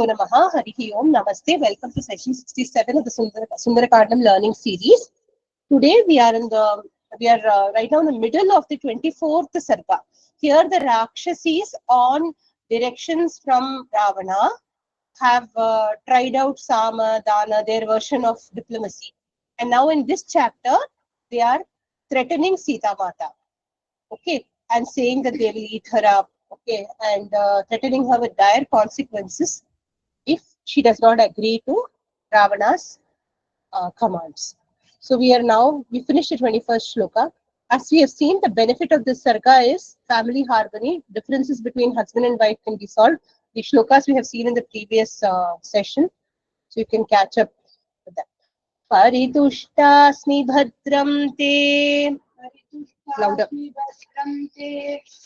Namaha, Harihi Om, Namaste. Welcome to session 67 of the Sundarakandam learning series. Today we are right now in the middle of the 24th Sarga. Here the Rakshasis on directions from Ravana have tried out Sama, Dana, their version of diplomacy. And now in this chapter, they are threatening Sita Mata, okay, and saying that they will eat her up, okay, and threatening her with dire consequences if she does not agree to Ravana's commands. So we finished the 21st shloka. As we have seen, the benefit of this sarga is family harmony. Differences between husband and wife can be solved. The shlokas we have seen in the previous session. So you can catch up with that. Paritushtasmi bhadram te. Louder.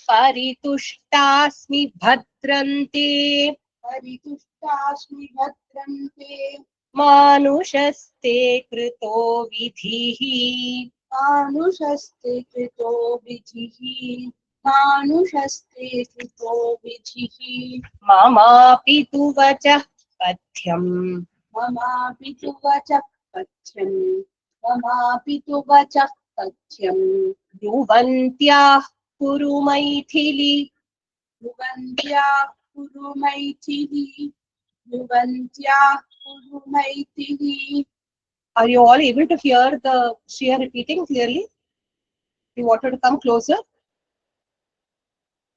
Paritushtasmi bhadram te. Paritushtasmi bhadranthe Manushaste krito vidhihi. Manushaste krito vidhihi Manushaste krito vidhihi Mama pitu vachah pathyam. Mama pitu vachah pathyam Mama pitu vachah pathyam Dhruvantyah kuru maithili. Dhuvantyah kuru maithili Dhuvantyah kuru maithili. Are you all able to hear the Shriya repeating clearly? You want her to come closer?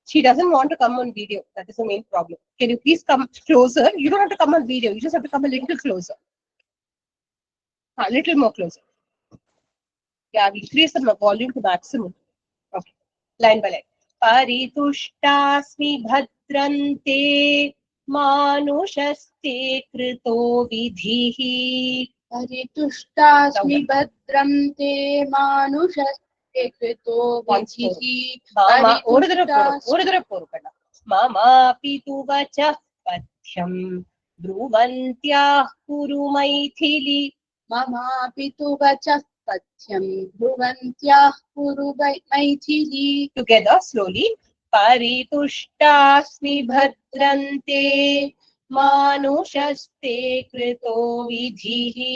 She doesn't want to come on video. That is the main problem. Can you please come closer? You don't have to come on video. You just have to come a little closer. A little more closer. Yeah, we increase the volume to maximum. Okay. Line by line. Paritushtasmi bhadranthe manushaste krito vidhihi. Paritushtasmi bhadranthe manushaste krito vidhihi Mama pitu vachah pathyam dhruvantyah kuru maithili. Mama pitu vachah pathyam dhruvantyah kuru maithili. Together slowly. Paritushtasmi bhadranthe manushaste krito vidhihi.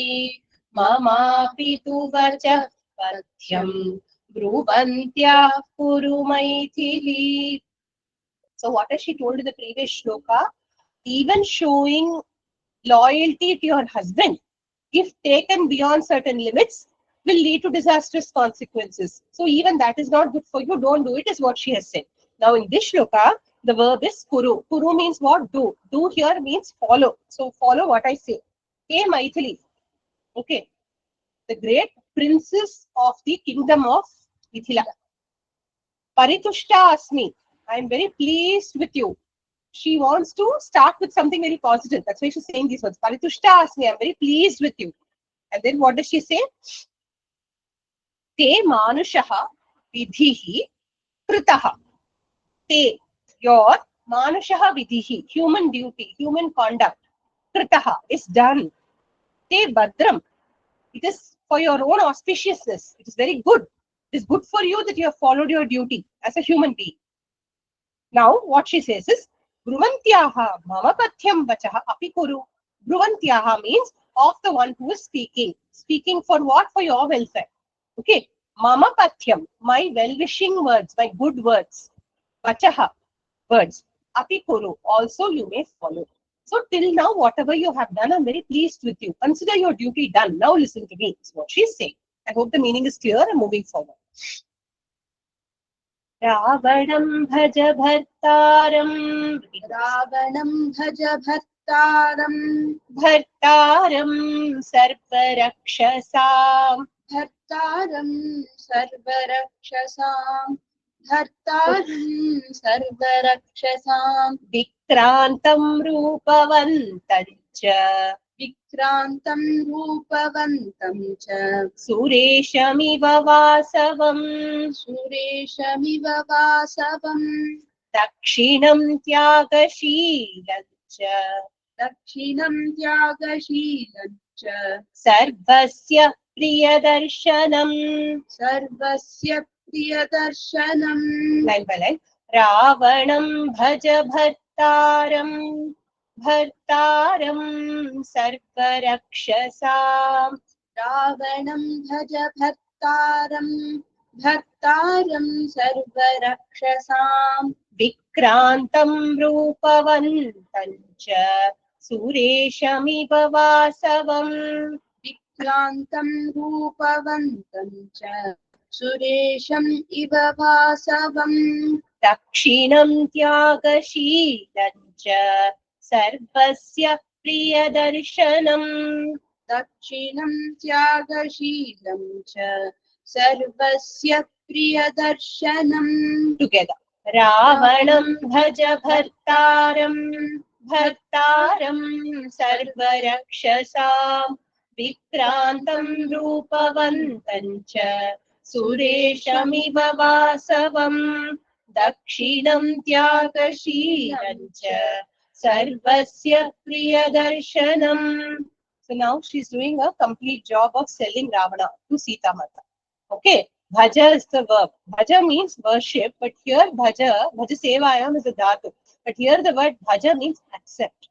Mama pitu vachah pathyam dhruvantyah kuru maithili. So what has she told in the previous shloka? Even showing loyalty to your husband, if taken beyond certain limits, will lead to disastrous consequences. So even that is not good for you. Don't do it, is what she has said. Now in this shloka, the verb is kuru. Kuru means what? Do. Do here means follow. So follow what I say. Hey Maithili. Okay. The great princess of the kingdom of Mithila. Paritushta asmi. I am very pleased with you. She wants to start with something very positive. That's why she's saying these words. Paritushta asmi. I am very pleased with you. And then what does she say? Te manushaha vidhihi kritaha. Te, your manushaha vidhihi, human duty, human conduct, kritaha, is done. Te badram. It is for your own auspiciousness. It is very good. It is good for you that you have followed your duty as a human being. Now, what she says is, Bruvantyaha mama pathyam vachaha apikuru. Bruvantyaha means of the one who is speaking. Speaking for what? For your welfare. Okay. Mama pathyam, my well-wishing words, my good words. Vachaha, words. Apikuru, also you may follow. So till now, whatever you have done, I'm very pleased with you. Consider your duty done. Now listen to me. Is what she's saying. I hope the meaning is clear and moving forward. Ravanam bhaja bhartaram. Ravanam bhaja bhartaram Bhartaram sarvarakshasam. Bhartaram sarvarakshasam Bhartaram sarvarakshasam Vikrantam rupavantancha. Vikrantam rupavantam cha Sureshamiva vasavam. Sureshamiva vasavam Dakshinam tyagashīlancha. Dakshinam tyagashīlam cha Sarvasya priyadarshanam. Sarvasya priyadarshanam. Line by line. Ravanam bhaja bhartaram भर्तारं सर्वरक्षसाम् रावणं भज भर्तारं सर्वरक्षसाम् विक्रान्तं रूपवन्तं च सुरेशमिव वासवम् विक्रान्तं रूपवन्तं च सुरेशम् इव वासवम् दक्षिणं त्यागशीलं च सर्वस्य प्रियदर्शनम् दक्षिणं त्यागशीलं च सर्वस्य प्रियदर्शनम् together रावणं भज भर्तारं सर्वरक्षसाम् विक्रान्तं रूपवन्तं च सुरेशमिव वासवम् दक्षिणं त्यागशीलं च सर्वस्य प्रियदर्शनम्. So now she's doing a complete job of selling Ravana to Sita Mata. Okay, bhaja is the verb. Bhaja means worship, but here bhaja sevayam is a dhatu. But here the word bhaja means accept.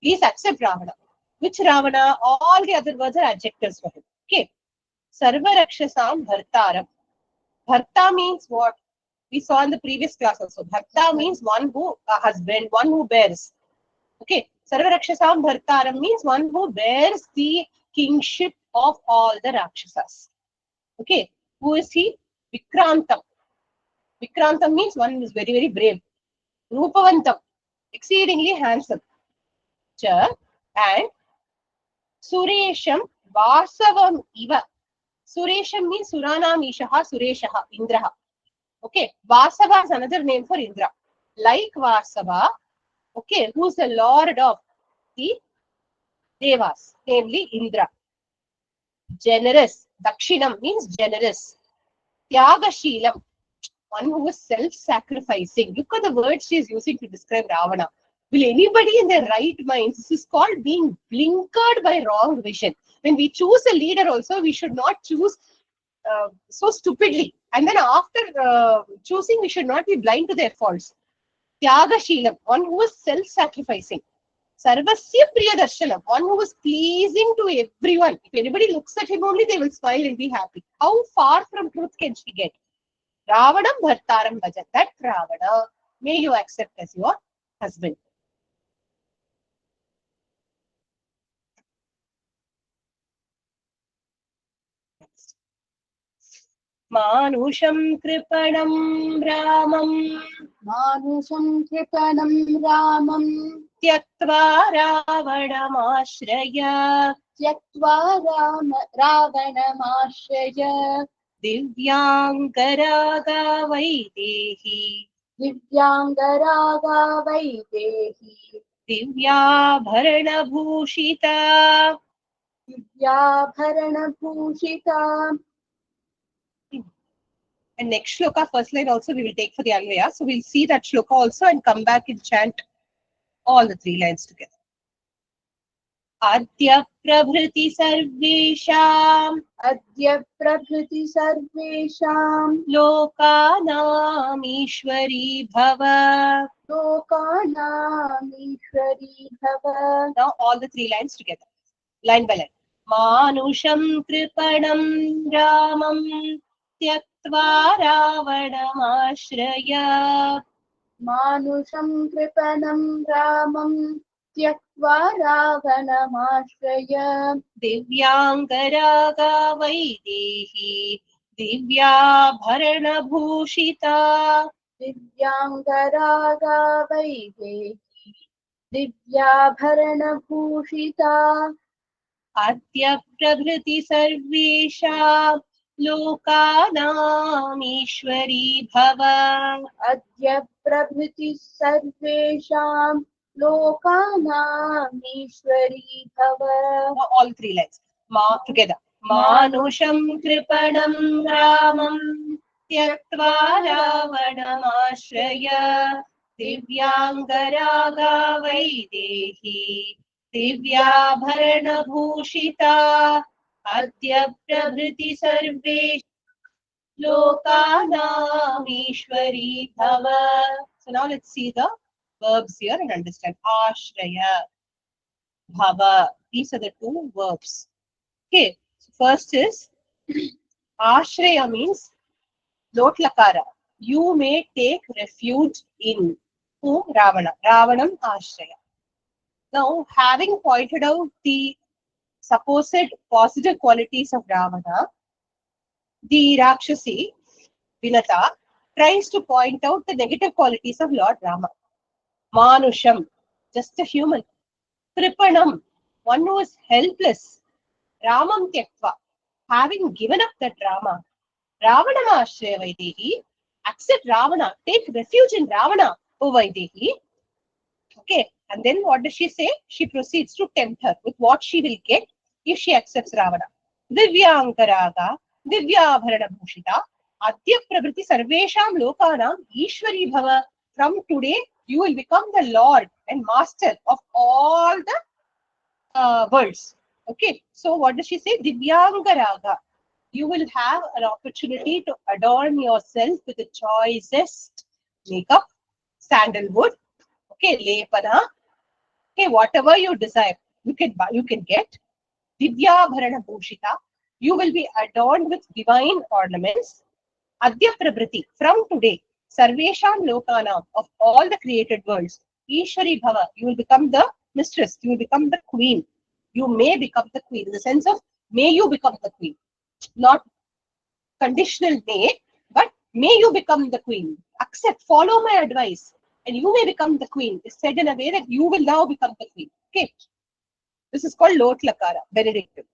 Please accept Ravana. Which Ravana? All the other words are adjectives for him. Okay. Sarva rakshasam bhartaram. Bharta means what? We saw in the previous class also. Bharta means one who, a husband, one who bears. Okay. Sarva rakshasam bhartaram means one who bears the kingship of all the rakshasas. Okay, who is he? Vikrantam. Vikrantam means one who is very, very brave. Rupavantam, exceedingly handsome. Cha and Suresham Vasavam Iva. Suresham means Suranam Ishaha Sureshaha, Indraha. Okay, Vasava is another name for Indra. Like Vasava, okay, who is the lord of the Devas, namely Indra. Generous. Dakshinam means generous. Tyagashilam, one who is self-sacrificing. Look at the words she is using to describe Ravana. Will anybody in their right minds? This is called being blinkered by wrong vision. When we choose a leader also, we should not choose so stupidly. And then after choosing, we should not be blind to their faults. Tyagashilam, one who is self-sacrificing. Sarvasya Priyadarshanam, one who is pleasing to everyone. If anybody looks at him only, they will smile and be happy. How far from truth can she get? Ravanam Bhartaram Bhaja. That Ravana, may you accept as your husband. Manusham Kripanam Ramam. मानुषं कृपणं रामं Tyaktva Ravanamashraya. त्यक्त्वा रावणमाश्रय Divyangaraga Vaidehi. दिव्याङ्गरागा Vaidehi Divyabharanabhushita. दिव्याभरणभूषिता. And next shloka, first line also we will take for the Anvaya. So we'll see that shloka also and come back and chant all the three lines together. Adya prabhriti sarvesham. अद्य प्रभृति सर्वेषां Lokanam Ishwari Bhava. लोकानामीश्वरी भव. Now all the three lines together, line by line. Manusham kripanam ramam tyaktva ravanamashraya. मानुषं कृपणं रामं त्यक्त्वा रावणमाश्रय दिव्यांगरागा वैदेही दिव्याभरणभूषिता. दिव्याङ्गरागा वैदेही दिव्याभरणभूषिता. अद्य प्रभृति सर्वेषां लोकानामीश्वरी भव. अद्य प्रभृति सर्वेषां लोकानामीश्वरी भव. Now all three lines. Together. Manusham kripanam ramam tyaktva ravanamashraya. Divyangaraga vaidehi divyabharanabhushita. Adya prabhriti sarvesh lokanam ishwari bhava. So now let's see the verbs here and understand. Ashraya, bhava. These are the two verbs. Okay. So first is ashraya means Lot lakara. You may take refuge in whom? Ravana. Ravanam ashraya. Now, having pointed out the supposed positive qualities of Ravana, the Rakshasi, Vinata, tries to point out the negative qualities of Lord Rama. Manusham, just a human. Kripanam, one who is helpless. Ramam Tyaktva, having given up that Rama. Ravanam Ashraya Vaidehi, accept Ravana, take refuge in Ravana, O Vaidehi. Okay, and then what does she say? She proceeds to tempt her with what she will get if she accepts Ravana. Divyankaraga, Divyabharana Bhushita, Adya Prabriti Sarvesham Lokanam Ishwari Bhava. From today, you will become the Lord and Master of all the worlds. Okay, so what does she say? Divyankaraga. You will have an opportunity to adorn yourself with the choicest makeup, sandalwood, okay, lepana, okay, whatever you desire, you can buy, you can get. Vidya Bharana Bhushita, you will be adorned with divine ornaments. Adya Prabriti, from today, Sarvesham Lokanam, of all the created worlds. Ishwari Bhava, you will become the mistress, you will become the queen. You may become the queen, in the sense of may you become the queen. Not conditional may, but may you become the queen. Accept, follow my advice, and you may become the queen. It's said in a way that you will now become the queen. Okay. This is called Lot Lakara, benedictive.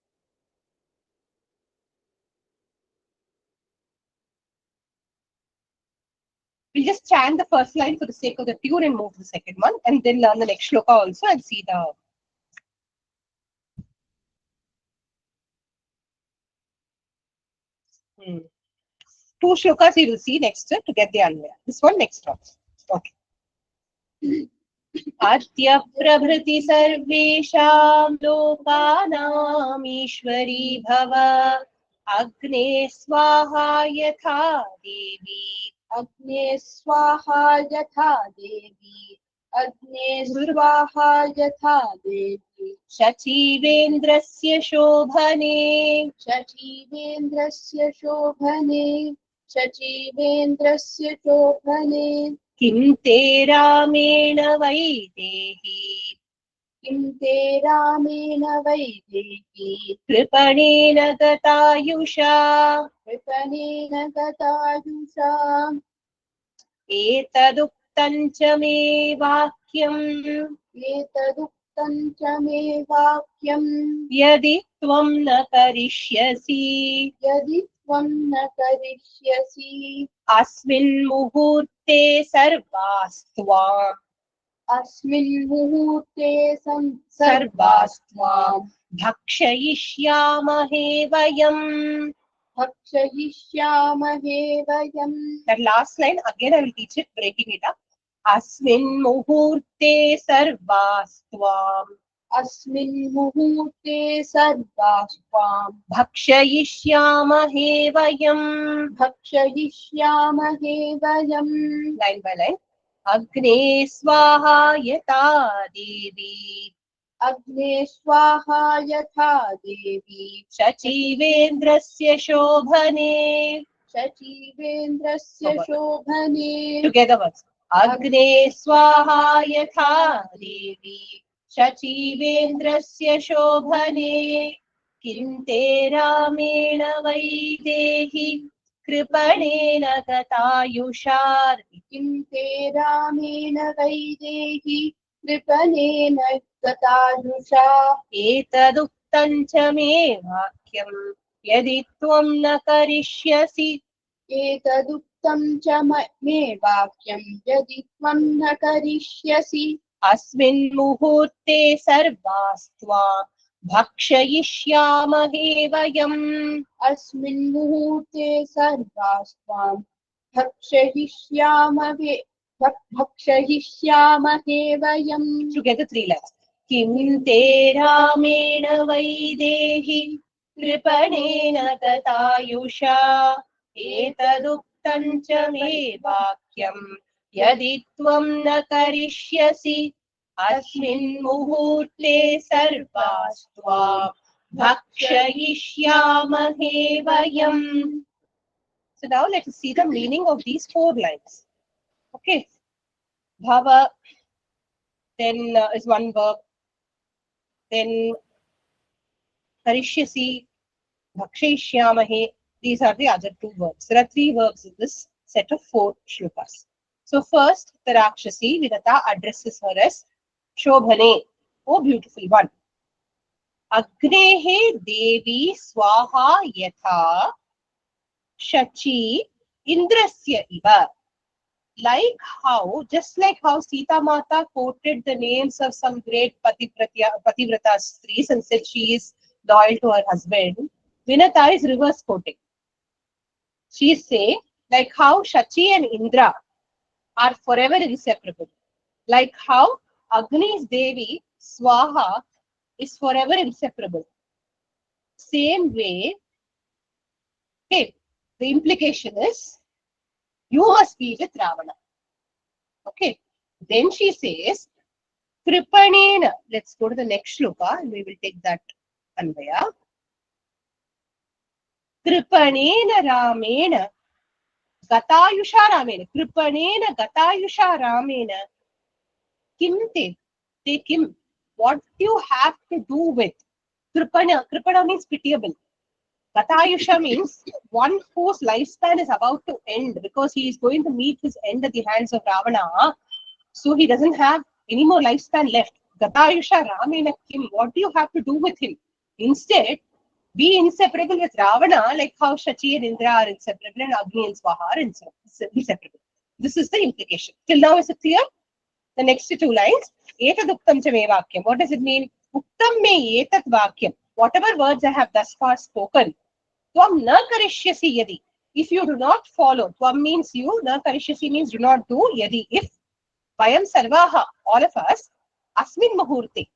We'll just chant the first line for the sake of the tune and move to the second one, and then learn the next shloka also and see the. Two shlokas you will see next to get the anvaya. This one next one. Okay. Adya prabhriti sarvesham lokanam ishwari bhava agne swaha yatha devi अग्ने स्वाहा यथा देवी अग्ने स्वाहा यथा देवी शचीवेन्द्रस्य शोभने शचीवेन्द्रस्य शोभने शचीवेन्द्रस्य शोभने किं ते रामेण वैदेही किं ते रामेण वैदेही कृपणेन गतायुषा कृपणेन गतायुषा एतदुक्तं च मे वाक्यम् एतदुक्तं च मे वाक्यम् यदि त्वं न करिष्यसि यदि त्वं न करिष्यसि अस्मिन् मुहूर्ते सर्वास्त्वाम् अस्मिन् मुहूर्ते सर्वास्त्वाम् भक्षयिष्यामहे वयम्. भक्षयिष्यामहे वयम्. That last line again I will teach it, breaking it up. अस्मिन् मुहूर्ते सर्वास्त्वाम् अस्मिन् मुहूर्ते सर्वास्त्वाम् भक्षयिष्यामहे वयम्. भक्षयिष्यामहे वयम्. Line by line. अग्ने स्वाहा यथा देवी अग्ने स्वाहा यथा देवी शचीवेन्द्रस्य शोभने शचीवेन्द्रस्य शोभने. Together words. अग्ने स्वाहा यथा देवी शचीवेन्द्रस्य शोभने किं ते रामेण वैदेही कृपणेन गतायुषा. किं ते रामेण वैदेही कृपणेन गतायुषा. एतदुक्तं च मे वाक्यम् यदि त्वं न करिष्यसि. एतदुक्तं च मे वाक्यं यदि त्वं न करिष्यसि. अस्मिन् मुहूर्ते सर्वास्त्वाम् भक्षयिष्यामहे वयम्. अस्मिन् मुहूर्ते सर्वास्त्वाम् भक्षयिष्यामहे वयम्. Together three lines. किं ते रामेण वैदेही कृपणेन गतायुषा एतदुक्तं च मे वाक्यम् यदि त्वं न करिष्यसि अस्मिन् मुहूर्ते सर्वास्त्वां भक्षयिष्यामहे वयम्. So now let us see the meaning of these 4 lines. Okay. Bhava, then is one verb. Then karishyasi, bhakshayishyamahe. These are the other 2 verbs. There are 3 verbs in this set of 4 shlokas. So first, the Rakshasi, Vidata, addresses her as Shobhane, oh beautiful one. Agnehe Devi Swaha Yatha Shachi Indrasya Iva. Just like how Sita Mata quoted the names of some great Pativrata Stris and said she is loyal to her husband, Vinata is reverse quoting. She is saying, like how Shachi and Indra are forever inseparable. Like how Agni's Devi, Swaha, is forever inseparable. Same way, okay, the implication is, you must be with Ravana. Okay. Then she says, Kripanena. Let's go to the next shloka and we will take that Anvaya. Kripanena Ramena. Gatayusha Ramena. Kripanena Gatayusha Ramena. Kim te kim. What do you have to do with? Kripana means pitiable. Gatayusha means one whose lifespan is about to end because he is going to meet his end at the hands of Ravana. So he doesn't have any more lifespan left. Gatayusha Ramena Kim. What do you have to do with him? Instead, be inseparable with Ravana, like how Shachi and Indra are inseparable and Agni and Swaha are inseparable. This is the implication. Till now, is it clear? The next 2 lines. Etaduktam cha me vakyam. What does it mean? Uktam me etat vakyam. Whatever words I have thus far spoken. Tvam na karishyasi yadi. If you do not follow, tvam means you, na karishyasi means do not do, yadi, if, vayam sarvaha, all of us, asmin muhurte,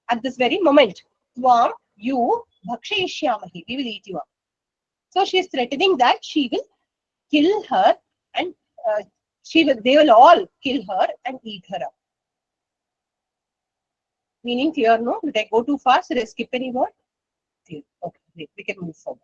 at this very moment, tvam, you, bhakshayishyamahi, we will eat you up. So she is threatening that she will kill her and they will all kill her and eat her up. Meaning clear, no? Did I go too fast? Did I skip any word? Okay, great. We can move forward.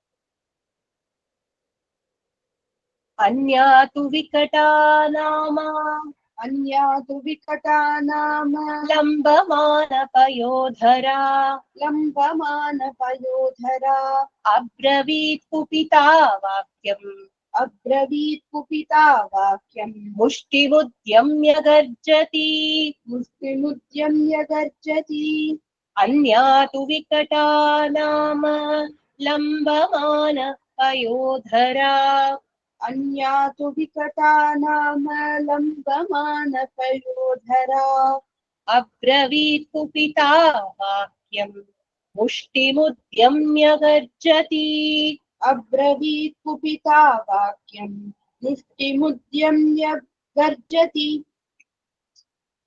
Anya tu vikata nama. Anya tu vikata nama. Lambamana payodhara. Lambamana payodhara. Abravit kupita vakyam. Abravit kupita vakyam. Mushtimudyamya garjati. Mustimudyamya garjati. Anya tu vikata nama. Lambamana payodhara. Anya tu vikata nama. Lambamana payodhara. Abravit kupita vakyam. Mushtimudyamya garjati. Abravit kupita vakyam. Mustimudyamya garjati.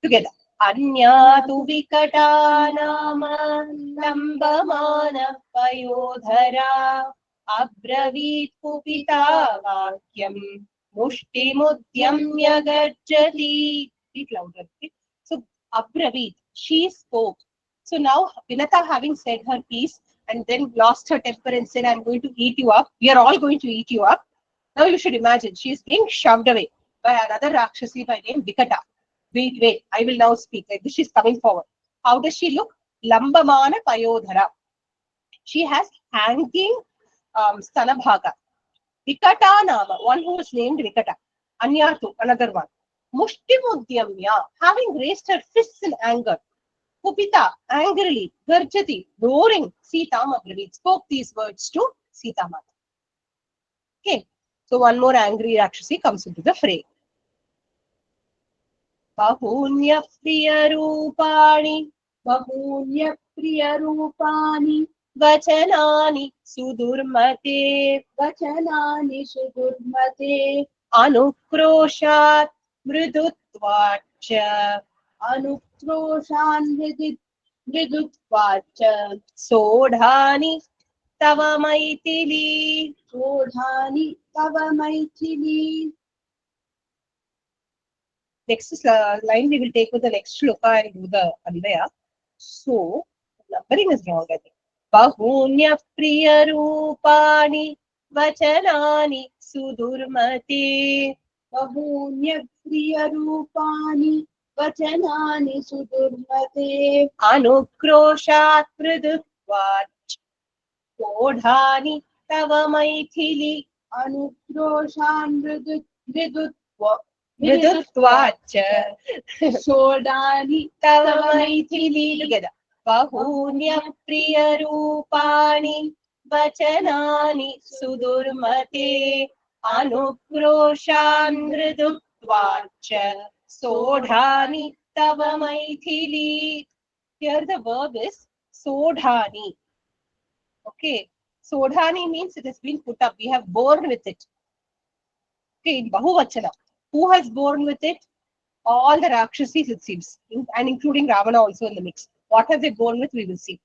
Together. Anya tu vikata nama. Lambamana payodhara. Abravit kupita vakyam. Mushtimudyamya garjati. Speak louder. Okay? So, Abravit, she spoke. So now, Vinata, having said her piece and then lost her temper and said, I'm going to eat you up. We are all going to eat you up. Now you should imagine, she is being shoved away by another Rakshasi by name Vikata. Wait, I will now speak. Like this, she's coming forward. How does she look? Lambamana payodhara. She has hanging stanabhaga. Vikata nama, one who is named Vikata. Anyatu, another one. Mushtimudyamya, having raised her fists in anger. Kupita, angrily, Garjati, roaring, Sita Abravit, spoke these words to Sita Mata. Okay, so one more angry Rakshasi comes into the fray. Bahunya priya rupani, Bahunya priya rupani. Vachanani sudurmate, Vachanani sudurmate. Anukroshat mridutvacha, Anukroshan mridutvacha. Sodhani tava maitili. Sodhani tava maitili. Next line we will take with the next shloka and do the Anvaya. So, numbering is wrong, I think. Bahunya priya rupani vachanani sudurmate. Bahunya priya rupani vachanani sudurmate. Anukroshat pridutvat sodhani tava maithili. Anukroshan Vidutvacha sodani tava maithili. Together. Bahunya priya rupani vachanani sudurmate anukroshan mridutvacha sodhani tava maithili. Here the verb is sodhani. Okay. Sodhani means it has been put up. We have borne with it. Okay, in Bahuvachana. Who has borne with it? All the Rakshasis, it seems, and including Ravana also in the mix. What have they borne with? We will see.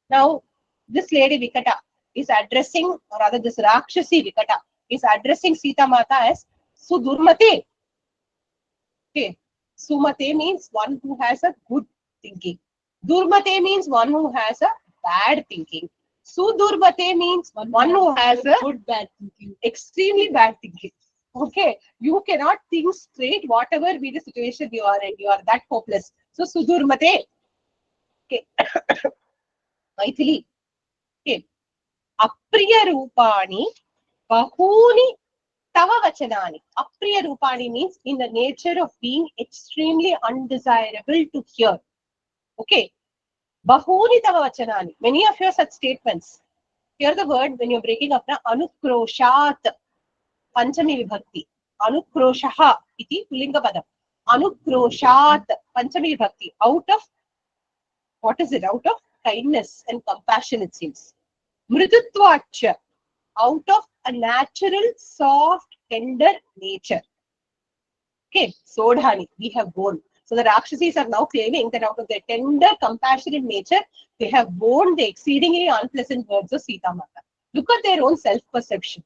Now, this lady Vikata is addressing, or rather, this Rakshasi Vikata is addressing Sita Mata as Sudurmate. Okay, Sumate means one who has a good thinking. Durmate means one who has a bad thinking. Sudurbate means one who has a good bad thinking. Extremely bad thinking. Okay, you cannot think straight, whatever be the situation you are in. You are that hopeless. So Sudurmate. Okay, Maithili. Okay, Apriya Rupani Bahuni Tava Vachanani. Apriya Rupani means in the nature of being extremely undesirable to hear. Okay. Bahuni Tava Vachanani. Many of your such statements. Here the word when you're breaking up na Anukroshat Panchami Vibhakti. Anukroshaha iti Pulinga Padam. Anukroshat Panchami Vibhakti. Out of what is it? Out of kindness and compassion, it seems. Mridutvacha. Out of a natural, soft, tender nature. Okay, Sodhani, we have borne. So the Rakshasis are now claiming that out of their tender, compassionate nature, they have borne the exceedingly unpleasant words of Sita Mata. Look at their own self-perception.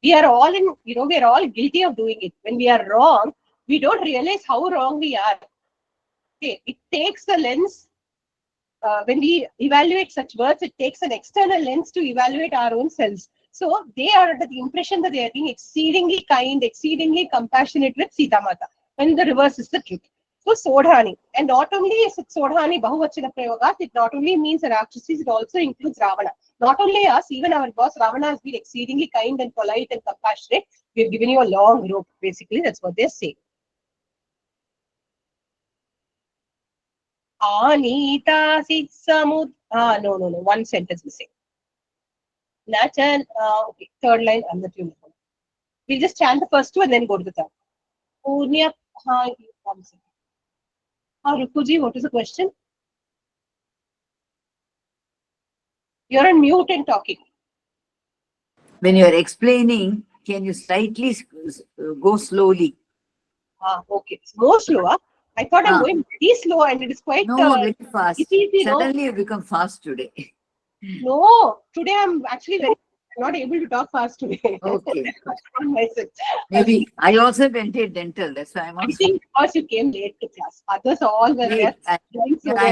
We are all we are all guilty of doing it. When we are wrong, we don't realize how wrong we are. Okay, it takes a lens. When we evaluate such words, it takes an external lens to evaluate our own selves. So they are under the impression that they are being exceedingly kind, exceedingly compassionate with Sita Mata, when the reverse is the truth. So Sodhani, and not only is it Sodhani Bahuvachana Prayogat, it not only means the Rakshasis, it also includes Ravana. Not only us, even our boss Ravana has been exceedingly kind and polite and compassionate. We have given you a long rope, basically, that's what they're saying. Anitasi samud. No. One sentence missing. Nachan. Okay, third line. I'm not doing it. We'll just chant the first two and then go to the third. Punya. Rukuji, what is the question? You're on mute and talking. When you're explaining, can you slightly go slowly? Okay. More slower. I thought I'm going very slow and it is quite very fast. easy, Suddenly you become fast today. No, today I'm actually not able to talk fast today. Okay. Myself. Maybe I also entered dental. That's why I'm also. I think because you came late to class. Others all were there. I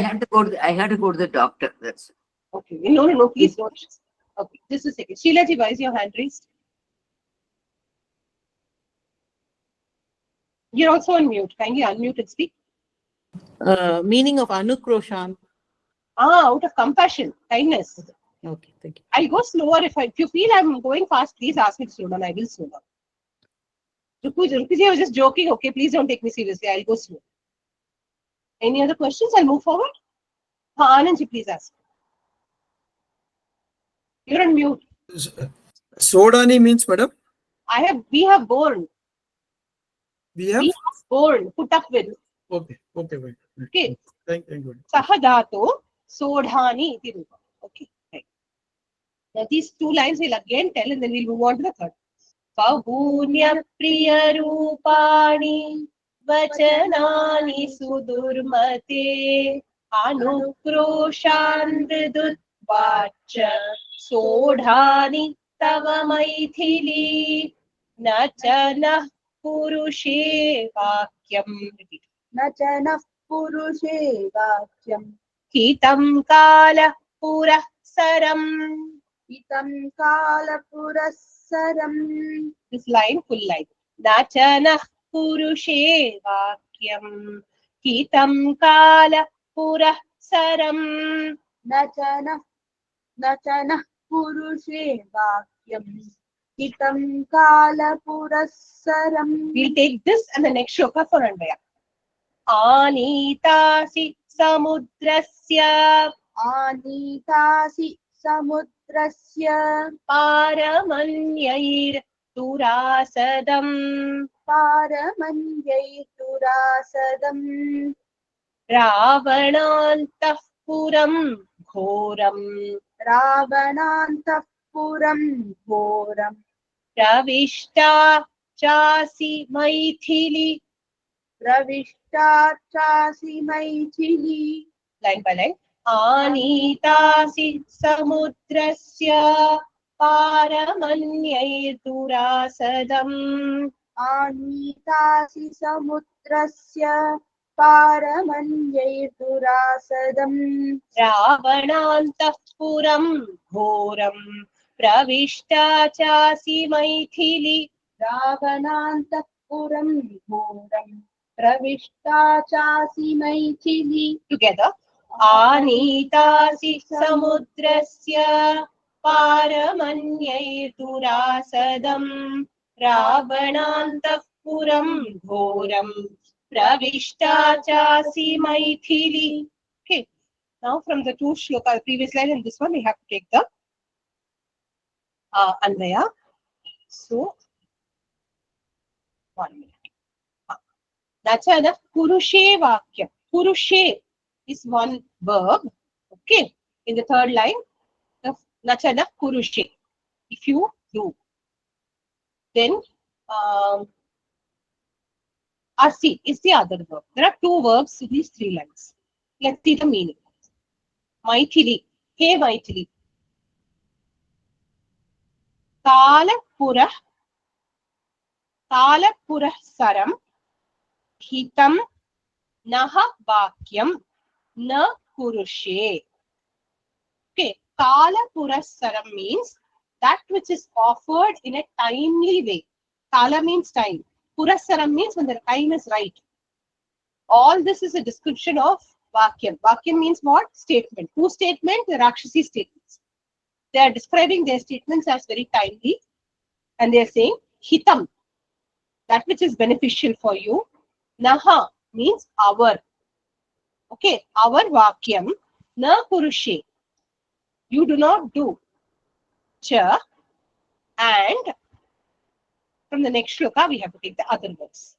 had to go to the doctor. That's okay. No. Please don't. Okay, just a second. Sheila ji, why is your hand raised? You're also on mute. Kindly unmute and speak. Meaning of anukroshan. Out of compassion, kindness. Okay, thank you. I'll go slower if you feel I'm going fast. Please ask me to slow down. I will slow down. Rukuji, I was just joking. Okay, please don't take me seriously. I'll go slow. Any other questions? I'll move forward. Anandji, please ask. You're on mute. Sodhani means, madam? We have borne. We have borne, put up with. Okay. Okay. Thank you. Sahadato Sodhani iti rupa. Okay. Right. Now these two lines we'll again tell and then we'll move on to the third. Bahunya priya rupani vachanani sudurmate anukroshan vidutvacha sodhani tava maithili nachana Purushe Vakyam. Repeat. न च नः पुरुषे वाक्यम् Hitam Kala Purah Saram. इतं कालपुरःसरम् This line, full line. Nachana Purushe Vakyam. Hitam Kala Purah Saram. न च नः पुरुषे वाक्यम् इतं कालपुरःसरम् We'll take this and the next shloka for Anvaya. Anitasi Samudrasya आनीतासि समुद्रस्य Paramanyayir Turasadam पारमन्यैर्दुरासदम् Ravanantah Puram Ghoram रावणान्तः पुरम् घोरम् Pravishta Chasi Maithili. प्रविष्टाचासि Maithili Line by line. Anitasi Samudrasya Paramanyayir Turasadam आनीतासि समुद्रस्य पारमन्यैर्दुरासदम् Ravanantah Puram Ghoram Pravishta Chasi Maithili. रावणान्तः पुरम् घोरम् प्रविष्टाचासि Maithili Together. Anitasi Samudrasya Paramanyayir Turasadam Ravanantah Puram Ghoram Pravishta Chasi Maithili. Okay. Now from the two shloka, previous line and this one, we have to take the Anvaya. So, 1 minute. That's another Purushe Vakya. Purushe is one verb. Okay. In the third line, the Nachana Purushe. If you do. Then Asi is the other verb. There are two verbs in these three lines. Let's see the meaning. Maithili. Hey Maithili. Kala Purah Saram Hitam Naha Vakyam Na Purushe. Okay, Kala Purasaram means that which is offered in a timely way. Kala means time. Purasaram means when the time is right. All this is a description of Vakyam. Vakyam means what? Statement. Whose statement? The Rakshasi statements. They are describing their statements as very timely. And they are saying Hitam, that which is beneficial for you. Naha means our. Okay, our Vakyam. Na Purushe. You do not do. Cha. And from the next shloka, we have to take the other words.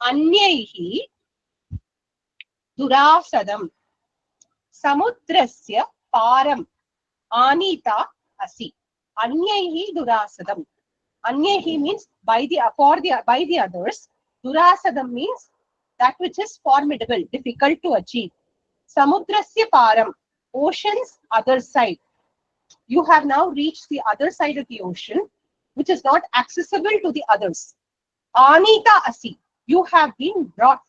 Anyaihi Durasadam Samudrasya Param Anita Asi. Anyaihi Durasadam. Anyaihi means by the others. Durasadam means that which is formidable, difficult to achieve. Samudrasya Param, ocean's other side. You have now reached the other side of the ocean, which is not accessible to the others. Anita Asi, you have been brought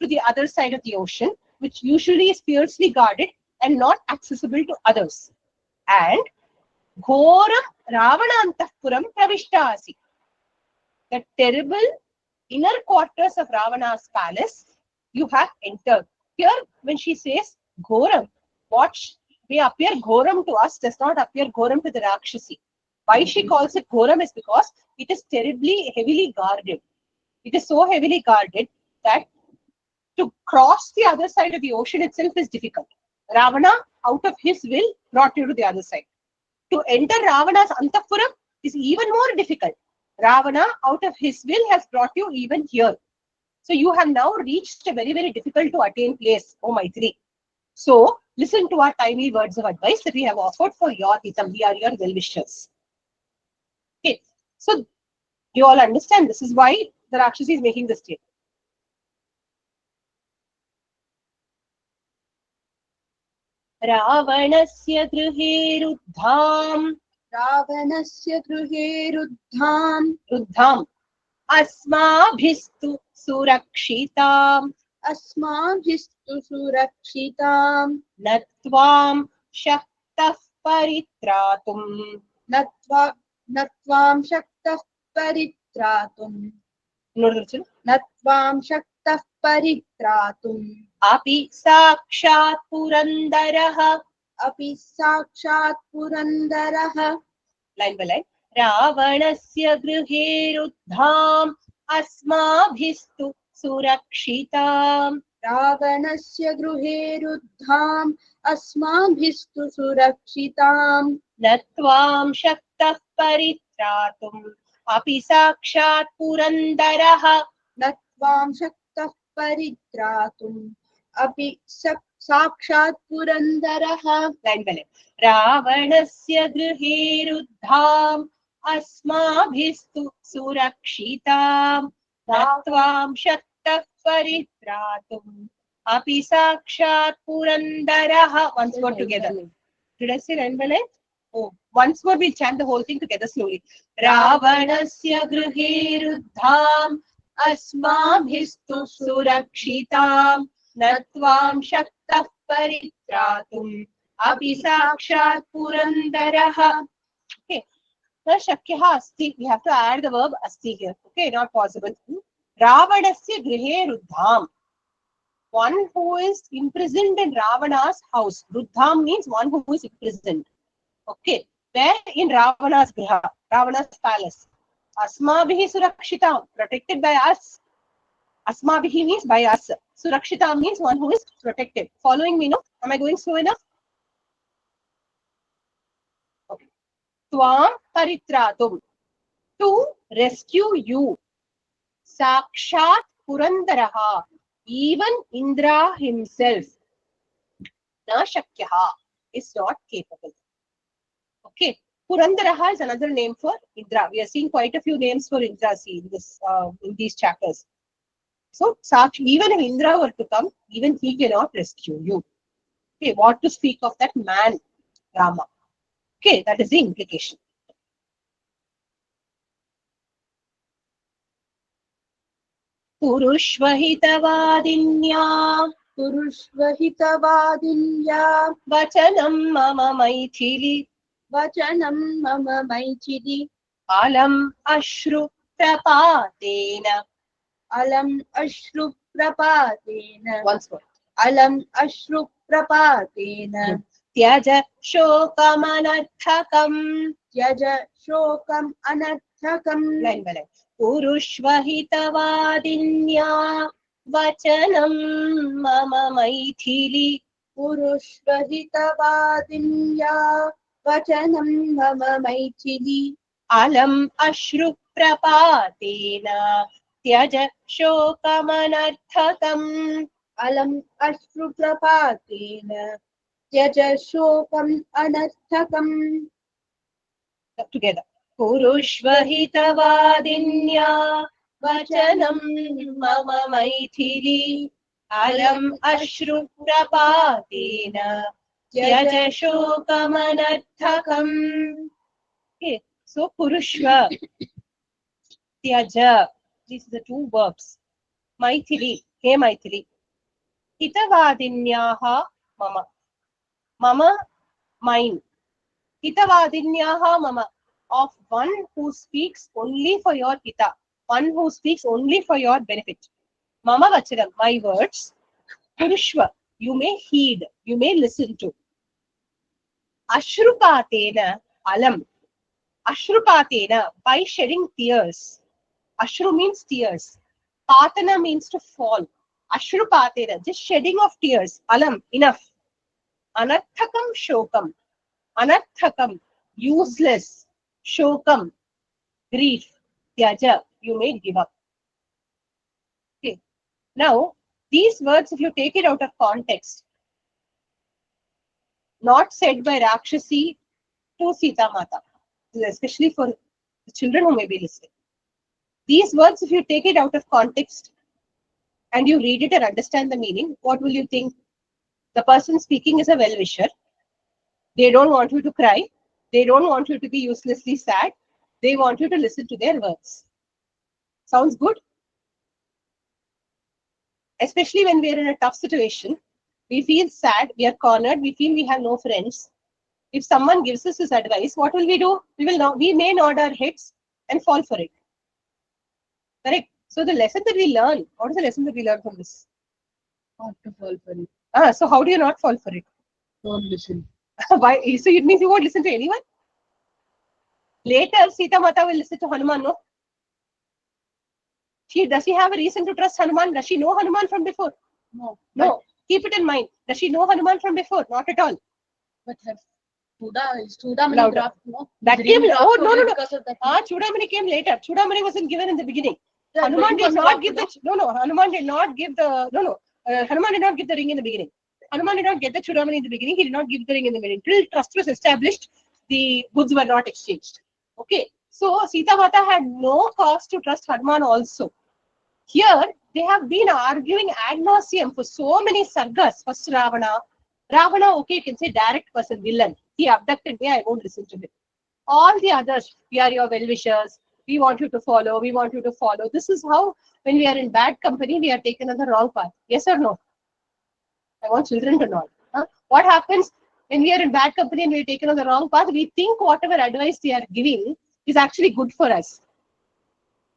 to the other side of the ocean, which usually is fiercely guarded and not accessible to others. And Ghoram Ravanantapuram Pravishta Asi, the terrible inner quarters of Ravana's palace, you have entered. Here, when she says Ghoram, what may appear Ghoram to us does not appear Ghoram to the Rakshasi. Why she calls it Ghoram is because it is terribly heavily guarded. It is so heavily guarded that to cross the other side of the ocean itself is difficult. Ravana, out of his will, brought you to the other side. To enter Ravana's Antapuram is even more difficult. Ravana, out of his will, has brought you even here. So you have now reached a very, very difficult to attain place, O Maithili. So listen to our timely words of advice that we have offered for your hitam. We are your well-wishers. Okay. So you all understand this is why the Rakshasi is making this statement. Ravanasya grihe ruddham. रावणस्य गृहे रुद्धाम् Ruddham. अस्माभिस्तु सुरक्षिताम् अस्माभिस्तु सुरक्षिताम् न त्वां शक्तः परित्रातुम् न त्वां शक्तः परित्रातुम् न त्वां शक्तः परित्रातुम् अपि साक्षात् पुरन्दरः अपि साक्षात् पुरन्दरः लाइन बाय लाइन रावणस्य गृहेरुद्धाम् अस्माभिस्तु सुरक्षिताम् रावणस्य गृहेरुद्धाम् अस्माभिस्तु सुरक्षिताम् न त्वां शक्तः परित्रातुम् अपि साक्षात् पुरन्दरः न त्वां शक्तः परित्रातुम् अपि साक्षात् पुरन्दरः लाइन बाय लाइन रावणस्य गृहेरुद्धाम् अस्माभिस्तु सुरक्षिताम् न त्वां शक्तः परित्रातुम् अपि साक्षात् पुरन्दरः. Once more together. Did I say line by line? Oh, once more we chant the whole thing together slowly. Ravanasya गृहेरुद्धाम् अस्माभिस्तु सुरक्षिताम् न त्वां शक्तः परित्रातुम् अपि साक्षात् पुरन्दरः. Okay. न शक्यः अस्ति. We have to add the verb अस्ति here. Okay, not possible. Ravanasya गृहेरुद्धाम्. One who is imprisoned in Ravana's house. Ruddham means one who is imprisoned. Okay. Where in Ravana's griha, Ravana's palace. Asmabhihi surakshitam, protected by us. Asmabhihi means by us. Surakshitam means one who is protected. Following me, no? Am I going slow enough? Okay. Tvam paritratum, to rescue you. Sakshat purandaraha, even Indra himself. Na shakyaha, is not capable. Okay. Purandaraha is another name for Indra. We are seeing quite a few names for Indra in this in these chapters. So, even if Indra were to come, even he cannot rescue you. Okay, what to speak of that man, Rama? Okay, that is the implication. पुरुष्वहितवादिन्या पुरुष्वहितवादिन्या वचनं मम मैथिली वचनं मम मैथिली अलम् अश्रुप्रपातेन अलम् अश्रुप्रपातेन once more अलम् अश्रुप्रपातेन त्यज शोकमनर्थकम् त्यज शोकम् अनर्थकम् line by line पुरुष्वहितवादिन्या वचनं मम मैथिली पुरुष्वहितवादिन्या वचनं मम मैथिली अलम् अश्रुप्रपातेन त्यज शोकमनर्थकम् अलम् अश्रुप्रपातेन त्यज शोकम् अनर्थकम् together पुरुष्वहितवादिन्या वचनं मम मैथिली अलम् अश्रुप्रपातेन त्यज शोकमनर्थकम्. Okay, so purushva, tyaja, these are the two verbs. Maithili, hey Maithili. Hitavadinyaha mama. Mama, mine. Hitavadinyaha mama, of one who speaks only for your hita, one who speaks only for your benefit. Mama vachanam, my words. Purushva, you may heed, you may listen to. Ashrupatena alam. Ashrupatena, by shedding tears. Ashru means tears. Patana means to fall. Ashrupatena, just shedding of tears. Alam, enough. Anarthakam shokam. Anarthakam, useless. Shokam, grief. Tyaja, you may give up. Okay. Now, these words, if you take it out of context, not said by Rakshasi to Sita Mata, especially for the children who may be listening. These words, if you take it out of context and you read it and understand the meaning, what will you think? The person speaking is a well-wisher. They don't want you to cry. They don't want you to be uselessly sad. They want you to listen to their words. Sounds good? Especially when we are in a tough situation, we feel sad, we are cornered, we feel we have no friends. If someone gives us his advice, what will we do? We may nod our heads and fall for it. Correct? So the lesson that we learn, what is the lesson that we learn from this? Not to fall for it. So how do you not fall for it? Don't listen. Why? So it means you won't listen to anyone? Later, Sita Mata will listen to Hanuman, no? Does she have a reason to trust Hanuman? Does she know Hanuman from before? No. No. Keep it in mind. Does she know Hanuman from before? Not at all. But her Chudamani Louder. draft, no? That His came. real draft Oh, no, only no, no. because of that. Chudamani came later. Chudamani wasn't given in the beginning. Yeah, Hanuman but did he not was give what, the Hanuman did not give the Hanuman did not give the ring in the beginning. Hanuman did not get the Chudamani in the beginning. He did not give the ring in the beginning. Till trust was established, the goods were not exchanged. Okay, so Sita Mata had no cause to trust Hanuman also. Here they have been arguing ad nauseum for so many sargas. First Ravana, okay, you can say direct person, villain. He abducted me. I won't listen to him. All the others, we are your well-wishers, we want you to follow, we want you to follow. This is how, when we are in bad company, we are taken on the wrong path. Yes or no? I want children to know. What happens when we are in bad company and we are taken on the wrong path? We think whatever advice they are giving is actually good for us.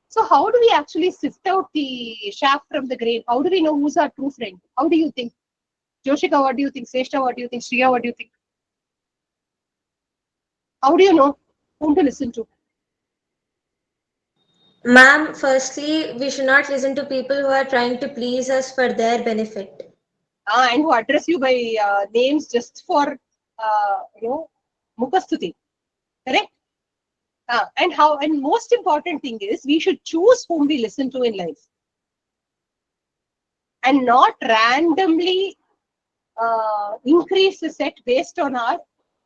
So how do we actually sift out the chaff from the grain? How do we know who's our true friend? How do you think? Joshika, what do you think? Sreshta, what do you think? Shriya, what do you think? How do you know whom to listen to? Ma'am, firstly, we should not listen to people who are trying to please us for their benefit. And who address you by names just for mukastuti. Correct? And most important thing is we should choose whom we listen to in life, and not randomly increase the set based on our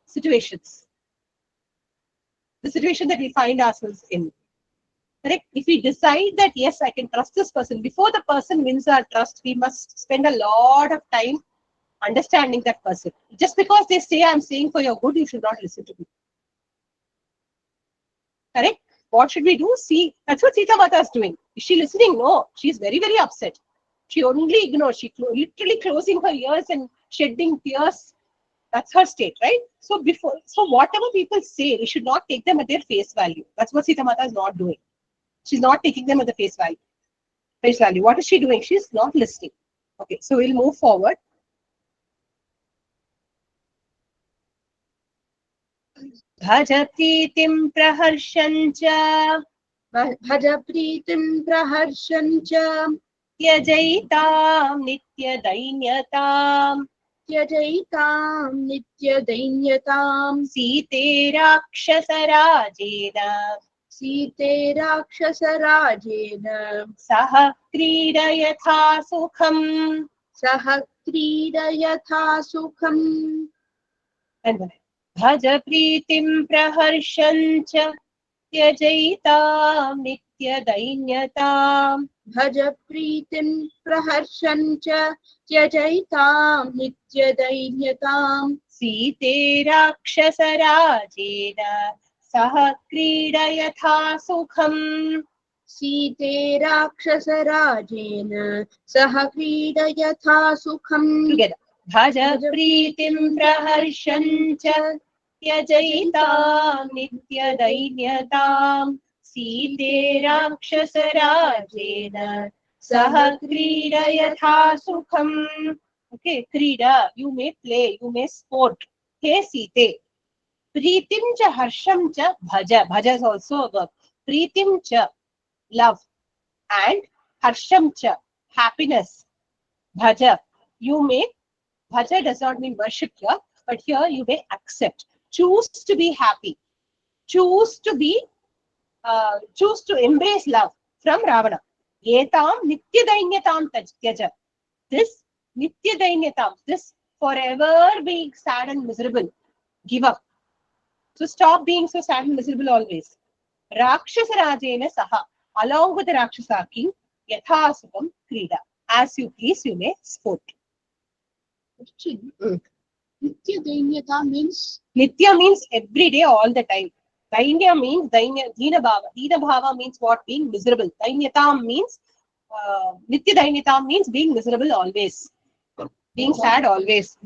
situations, the situation that we find ourselves in. Correct? If we decide that yes, I can trust this person, before the person wins our trust, we must spend a lot of time understanding that person. Just because they say I'm saying for your good, you should not listen to me. Correct? What should we do? See, that's what Sita Mata is doing. Is she listening? No. She is very, very upset. She only ignores. She literally closing her ears and shedding tears. That's her state, right? So whatever people say, we should not take them at their face value. That's what Sita Mata is not doing. She's not taking them at the face value. What is she doing? She's not listening. Okay, so we'll move forward. Bhaja Pritim Praharshancha Bhaja Pritim Praharshancha Tyajaitam Nitya Dainyatam Tyajaitam Nitya Dainyatam Site Rakshasarajena Site Rakshasarajena Saha Kridayatha Sukham Saha Kridayatha Sukham. And Bhaja Pritim Praharshancha Tyajaitam Nitya Dainyatam Bhaja Pritim Praharshancha Tyajaitam Nitya Dainyatam Site Rakshasarajena Saha Kridayatha Sukham. Site Rakshasarajena Saha Kridayatha Sukham. Together. Bhaja Pritim Praharshancha Tyajaitam Nitya Dainyatam Site Rakshasarajena Saha Kridayatha Sukham. Okay, Krida, you may play, you may sport. Hey Site. Pritim cha harsham cha bhaja. Bhaja is also a verb. Pritim cha, love. And harsham cha, happiness. Bhaja, you may, bhaja does not mean worship here, but here you may accept. Choose to be happy. Choose to embrace love from Ravana. Etam nitya dainyatam tyaja. This nitya dainyatam, this forever being sad and miserable, give up. So stop being so sad and miserable always. Rakshasarajena saha, along with the Rakshasa king, yathasukam krida. As you please, you may sport. Question. Nitya Dainyata means Nitya means every day, all the time. Dainya means Dina Bhava. Dina Bhava means what? Being miserable. Dainyatam means Nitya Dainyatam means being miserable always. Being sad always.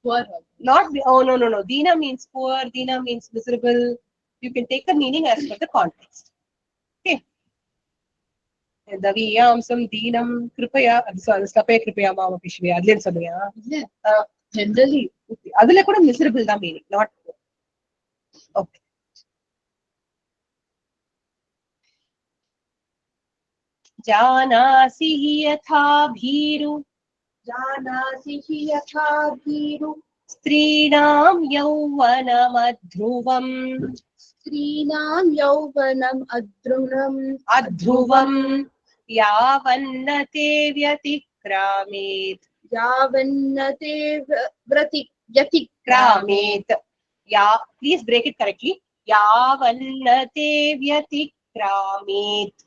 Poor. Not oh no. Dina means poor, Dina means miserable. You can take the meaning as per the context. Okay. Daviyamsam Dinam Kripaya. Slape Kripaya Mama Pishvi. Adlen Samaya. Generally. Adela could miserable the meaning, not poor. Okay. जानासि हि यथा भीरु जानासि हि यथा भीरु स्त्रीणां यौवनमध्रुवम् स्त्रीणां यौवनम् अध्रुवम् यावन्न ते व्यतिक्रामेत् यावन्न ते व्यतिक्रामेत् please break it correctly. यावन्न ते व्यतिक्रामेत्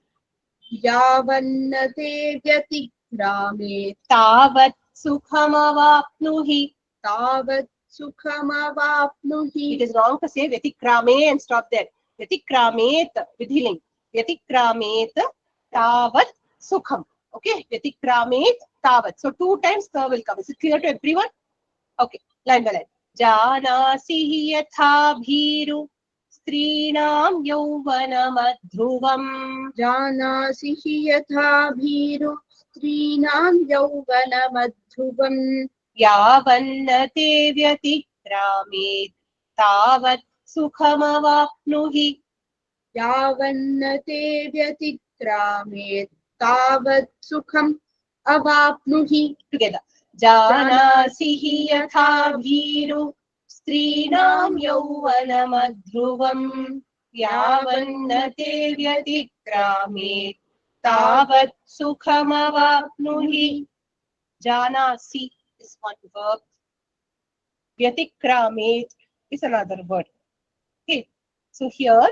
यावन्न ते व्यतिक्रामेत् तावत् सुखमवाप्नुहि तावत् सुखमवाप्नुहि. It is wrong to say vyatikrame and stop there. Vyatikramet vidhiling. Vyatikramet tavat sukham. Okay, vyatikramet tavat. So 2 times ta will come. Is it clear to everyone? Okay, line by line. Janasi hi yatha bhiru strinam yauvanam जानासि हि यथा भीरु स्त्रीणां यौवनमध्रुवम् यावन्न ते व्यतिक्रामेत् तावत् सुखमवाप्नुहि यावन्न ते व्यतिक्रामेत् तावत् सुखम् अवाप्नुहि. together. जानासि हि यथा भीरु स्त्रीणां यौवनमध्रुवम् यावन्न ते व्यतिक्रामेत् तावत् सुखमवाप्नुहि. Janasi is one verb. Vyatikramet is another word. Okay. So here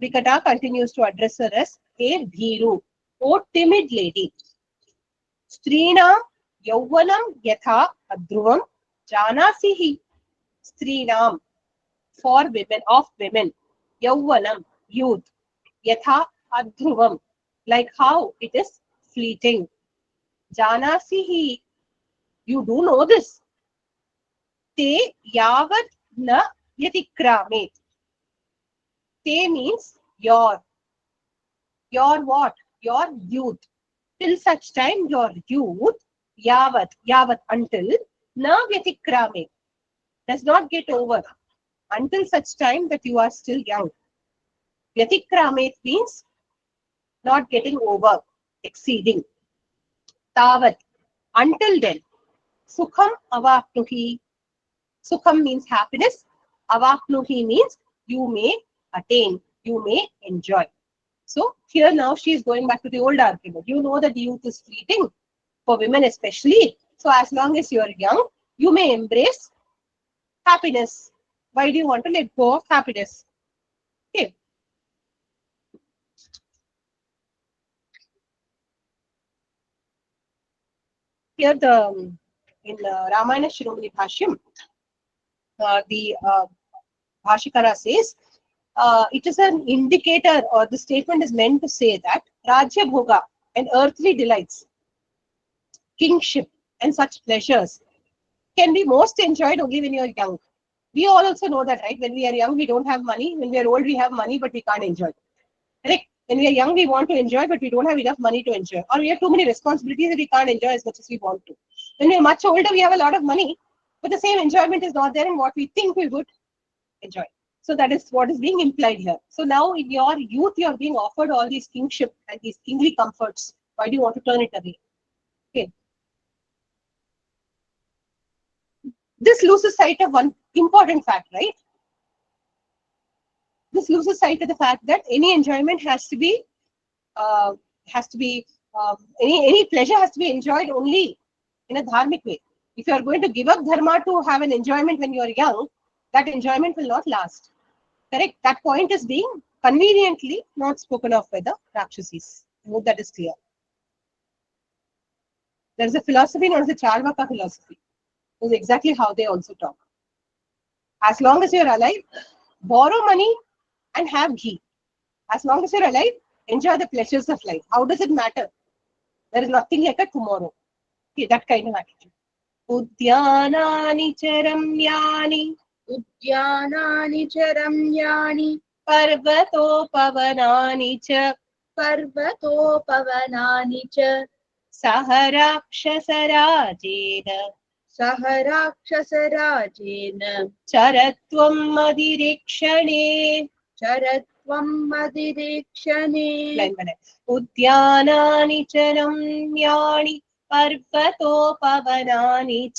Vikata continues to address her as a Bhiru, O timid lady. Strina Yauvanam Yatha Adruvam Janasihi. Strinam for women, of women. Yauvanam, youth. Yatha Adruvam, like how it is fleeting. Janasihi, you do know this. Te yavat na yatikramet. Te means your what? Your youth. Till such time your youth, yavat until, na vyatikramet, does not get over. Until such time that you are still young. Vyatikramet means not getting over, exceeding. Tavat, until then. Sukham avapnuhi. Sukham means happiness. Avapnuhi means you may attain, you may enjoy. So here now she is going back to the old argument. You know that youth is fleeting, for women especially. So as long as you are young, you may embrace happiness. Why do you want to let go of happiness? Okay. Here in Ramayana Shiromani Bhashyam, the Bhashikara says, it is an indicator, or the statement is meant to say that Rajya Bhoga and earthly delights, kingship and such pleasures can be most enjoyed only when you are young. We all also know that, right? When we are young, we don't have money. When we are old, we have money, but we can't enjoy. Correct? When we are young, we want to enjoy, but we don't have enough money to enjoy. Or we have too many responsibilities that we can't enjoy as much as we want to. When we are much older, we have a lot of money, but the same enjoyment is not there in what we think we would enjoy. So that is what is being implied here. So now in your youth, you are being offered all these kingship and these kingly comforts. Why do you want to turn it away? Okay. This loses sight of one important fact, right? This loses sight of the fact that any enjoyment has to be any pleasure has to be enjoyed only in a dharmic way. If you are going to give up dharma to have an enjoyment when you are young, that enjoyment will not last. Correct? That point is being conveniently not spoken of by the Rakshasis. I hope that is clear. There is a philosophy known as the Charvaka philosophy. This is exactly how they also talk. As long as you are alive, borrow money and have ghee. As long as you're alive, enjoy the pleasures of life. How does it matter? There is nothing like a tomorrow. Okay, that kind of attitude. Udyanani charamyani उद्यानानि च रम्याणि parvatopavanani cha पर्वतोपवनानि च सह राक्षसराजेन सह राक्षसराजेन चरत्वं मदिरेक्षणे चरत्वं मदिरेक्षणे उद्यानानि च रम्याणि पर्वतोपवनानि च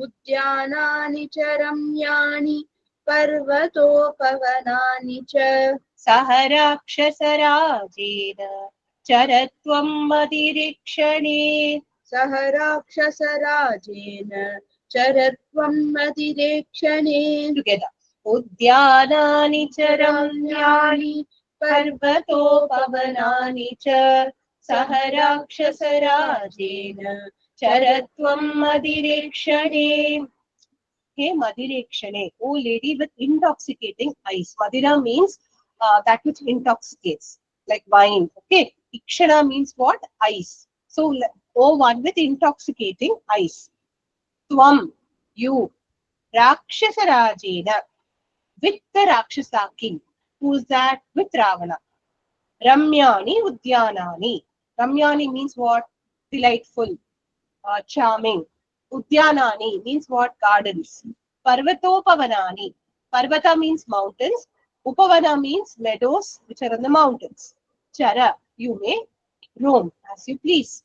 उद्यानानि च रम्याणि पर्वतोपवनानि च सह राक्षसराजेन चरत्वं मदिरेक्षणे सह राक्षसराजेन चरत्वं मदिरेक्षणे together उद्यानानि च रम्याणि पर्वतोपवनानि च सह राक्षसराजेन चरत्वं मदिरेक्षणे. Hey Madirekshane, oh lady with intoxicating eyes. Madira means that which intoxicates, like wine. Okay, Ikshana means what? Eyes. So, oh one with intoxicating eyes. Tvam, you, Rakshasarajena, with the Rakshasa king. Who's that? With Ravana. Ramyani Udyanani. Ramyani means what? Delightful, charming. Udyanani means what? Gardens. Parvatopavanani. Parvata means mountains. Upavana means meadows which are on the mountains. Chara, you may roam as you please.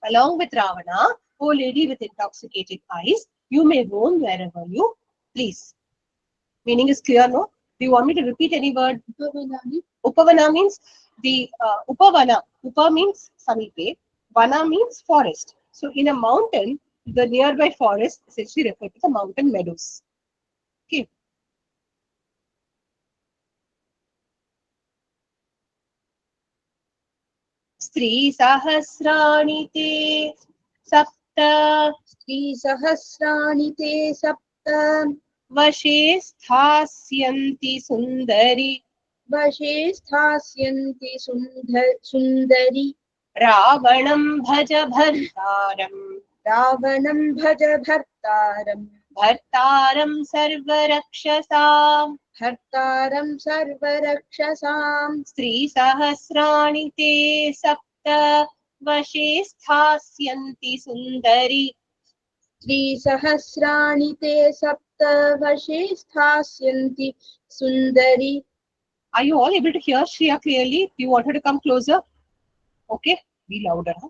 Along with Ravana, O lady with intoxicated eyes, you may roam wherever you please. Meaning is clear, no? Do you want me to repeat any word? Upavana means the Upavana. Upa means Samipe. Vana means forest. So in a mountain, the nearby forest is essentially referred to the mountain meadows. Okay. Stri sahasrani te sapta स्त्रीसहस्राणि ते सप्त vashe sthasyanti sundari वशे स्थास्यन्ति सुन्दरि Ravanam bhaja bhartaram रावणं भज भर्तारं Bhartaram sarvarakshasam भर्तारं सर्वरक्षसां Stri sahasrani te sapta vashe sthasyanti sundari. स्त्रीसहस्राणि ते सप्त वशे स्थास्यन्ति सुन्दरि. Are you all able to hear Shriya clearly? Do you want her to come closer? Okay, be louder. Huh?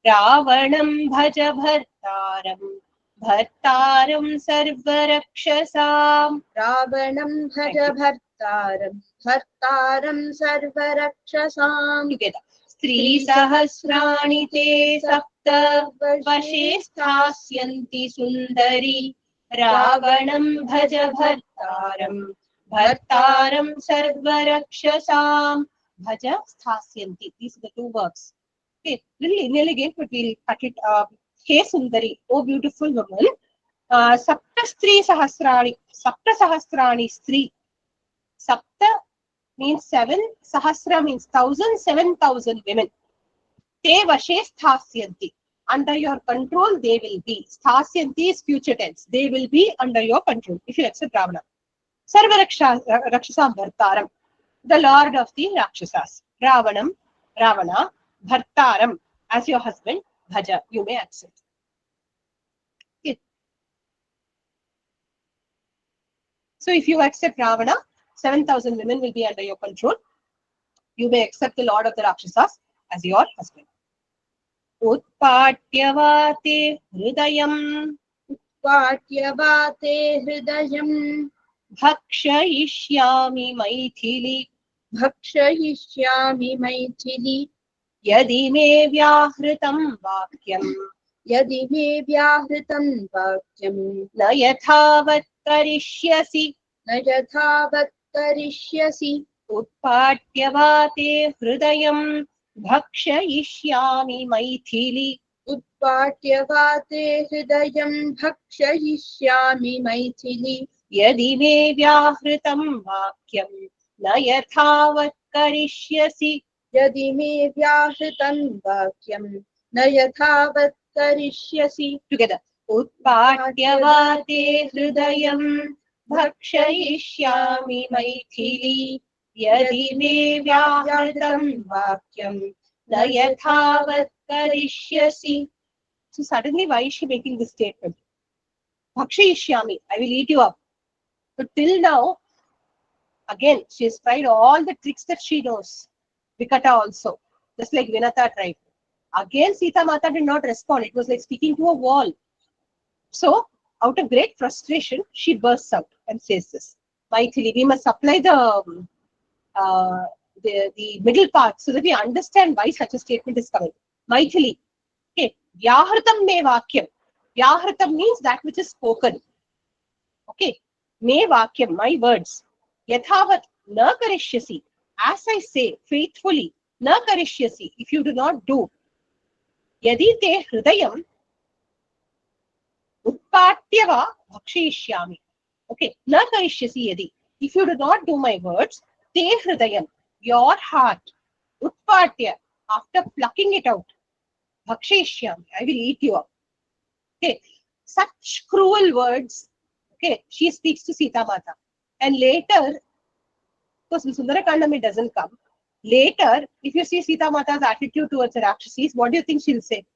Ravanam bhaja bhartaram Bhartaram sarvarakshasam. रावणं भज भर्तारं भर्तारं सर्वरक्षसां. Together. Stri sahasrani te sapta vashe sthasyanti sundari Ravanam bhaja bhartaram Bhartaram sarvarakshasam. Bhaja sthasyanti. These are the two verbs. Okay, little inelegant, but we'll cut it. Hey Sundari, oh beautiful woman. Sapta stri sahasrani. Sapta sahasrani stri. Sapta means 7. Sahasra means 1,000. 7,000 women. Te vashe sthasyanti. Under your control, they will be. Sthasyanti is future tense. They will be under your control if you accept Ravana. Sarva Rakshasam Bhartaram. The lord of the Rakshasas. Ravana, Bhartaram, as your husband, Bhaja, you may accept. Okay. So if you accept Ravana, 7,000 women will be under your control. You may accept the lord of the Rakshasas as your husband. Utpatyavate hridayam पाट्यवाते हृदयं Bhakshayishyami Maithili भक्षयिष्यामि Maithili. Yadi me vyahritam vakyam यदि मे व्याहृतं वाक्यं Na yathavat karishyasi न यथावत् करिष्यसि. Utpatyavate hridayam Bhakshayishyami Maithili. उत्पाट्यवाते हृदयं भक्षयिष्यामि Maithili. Yadi me vyahritam vakyam न यथावत् करिष्यसि. यदि मे व्याहृतं वाक्यं न यथावत् करिष्यसि. Together. उत्पाट्य वा ते हृदयं भक्षयिष्यामि मैथिली यदि मे व्याहृतं वाक्यं न यथावत् करिष्यसि. So suddenly why is she making this statement? Bhakshayishyami, I will eat you up. So till now, again, she has tried all the tricks that she knows. Vikata also, just like Vinata tried. Again, Sita Mata did not respond. It was like speaking to a wall. So, out of great frustration, she bursts out and says this. Maithili, we must supply the middle part so that we understand why such a statement is coming. Maithili, okay, Vyahritam me vakyam. Vyahritam means that which is spoken. Okay, me vakyam, my words. Yathavat na karishyasi. As I say, faithfully, na karishyasi, if you do not do. Yadi te hridayam utpatyava bhakshayishyami. Okay, na karishyasi yadi. If you do not do my words, te hridayam, your heart, utpatya, after plucking it out, bhakshayishyami, I will eat you up. Okay, such cruel words. Okay, she speaks to Sita Mata. And later, because in Sundarakandam it doesn't come. Later, if you see Sita Mata's attitude towards the Rakshasis, what do you think she'll say?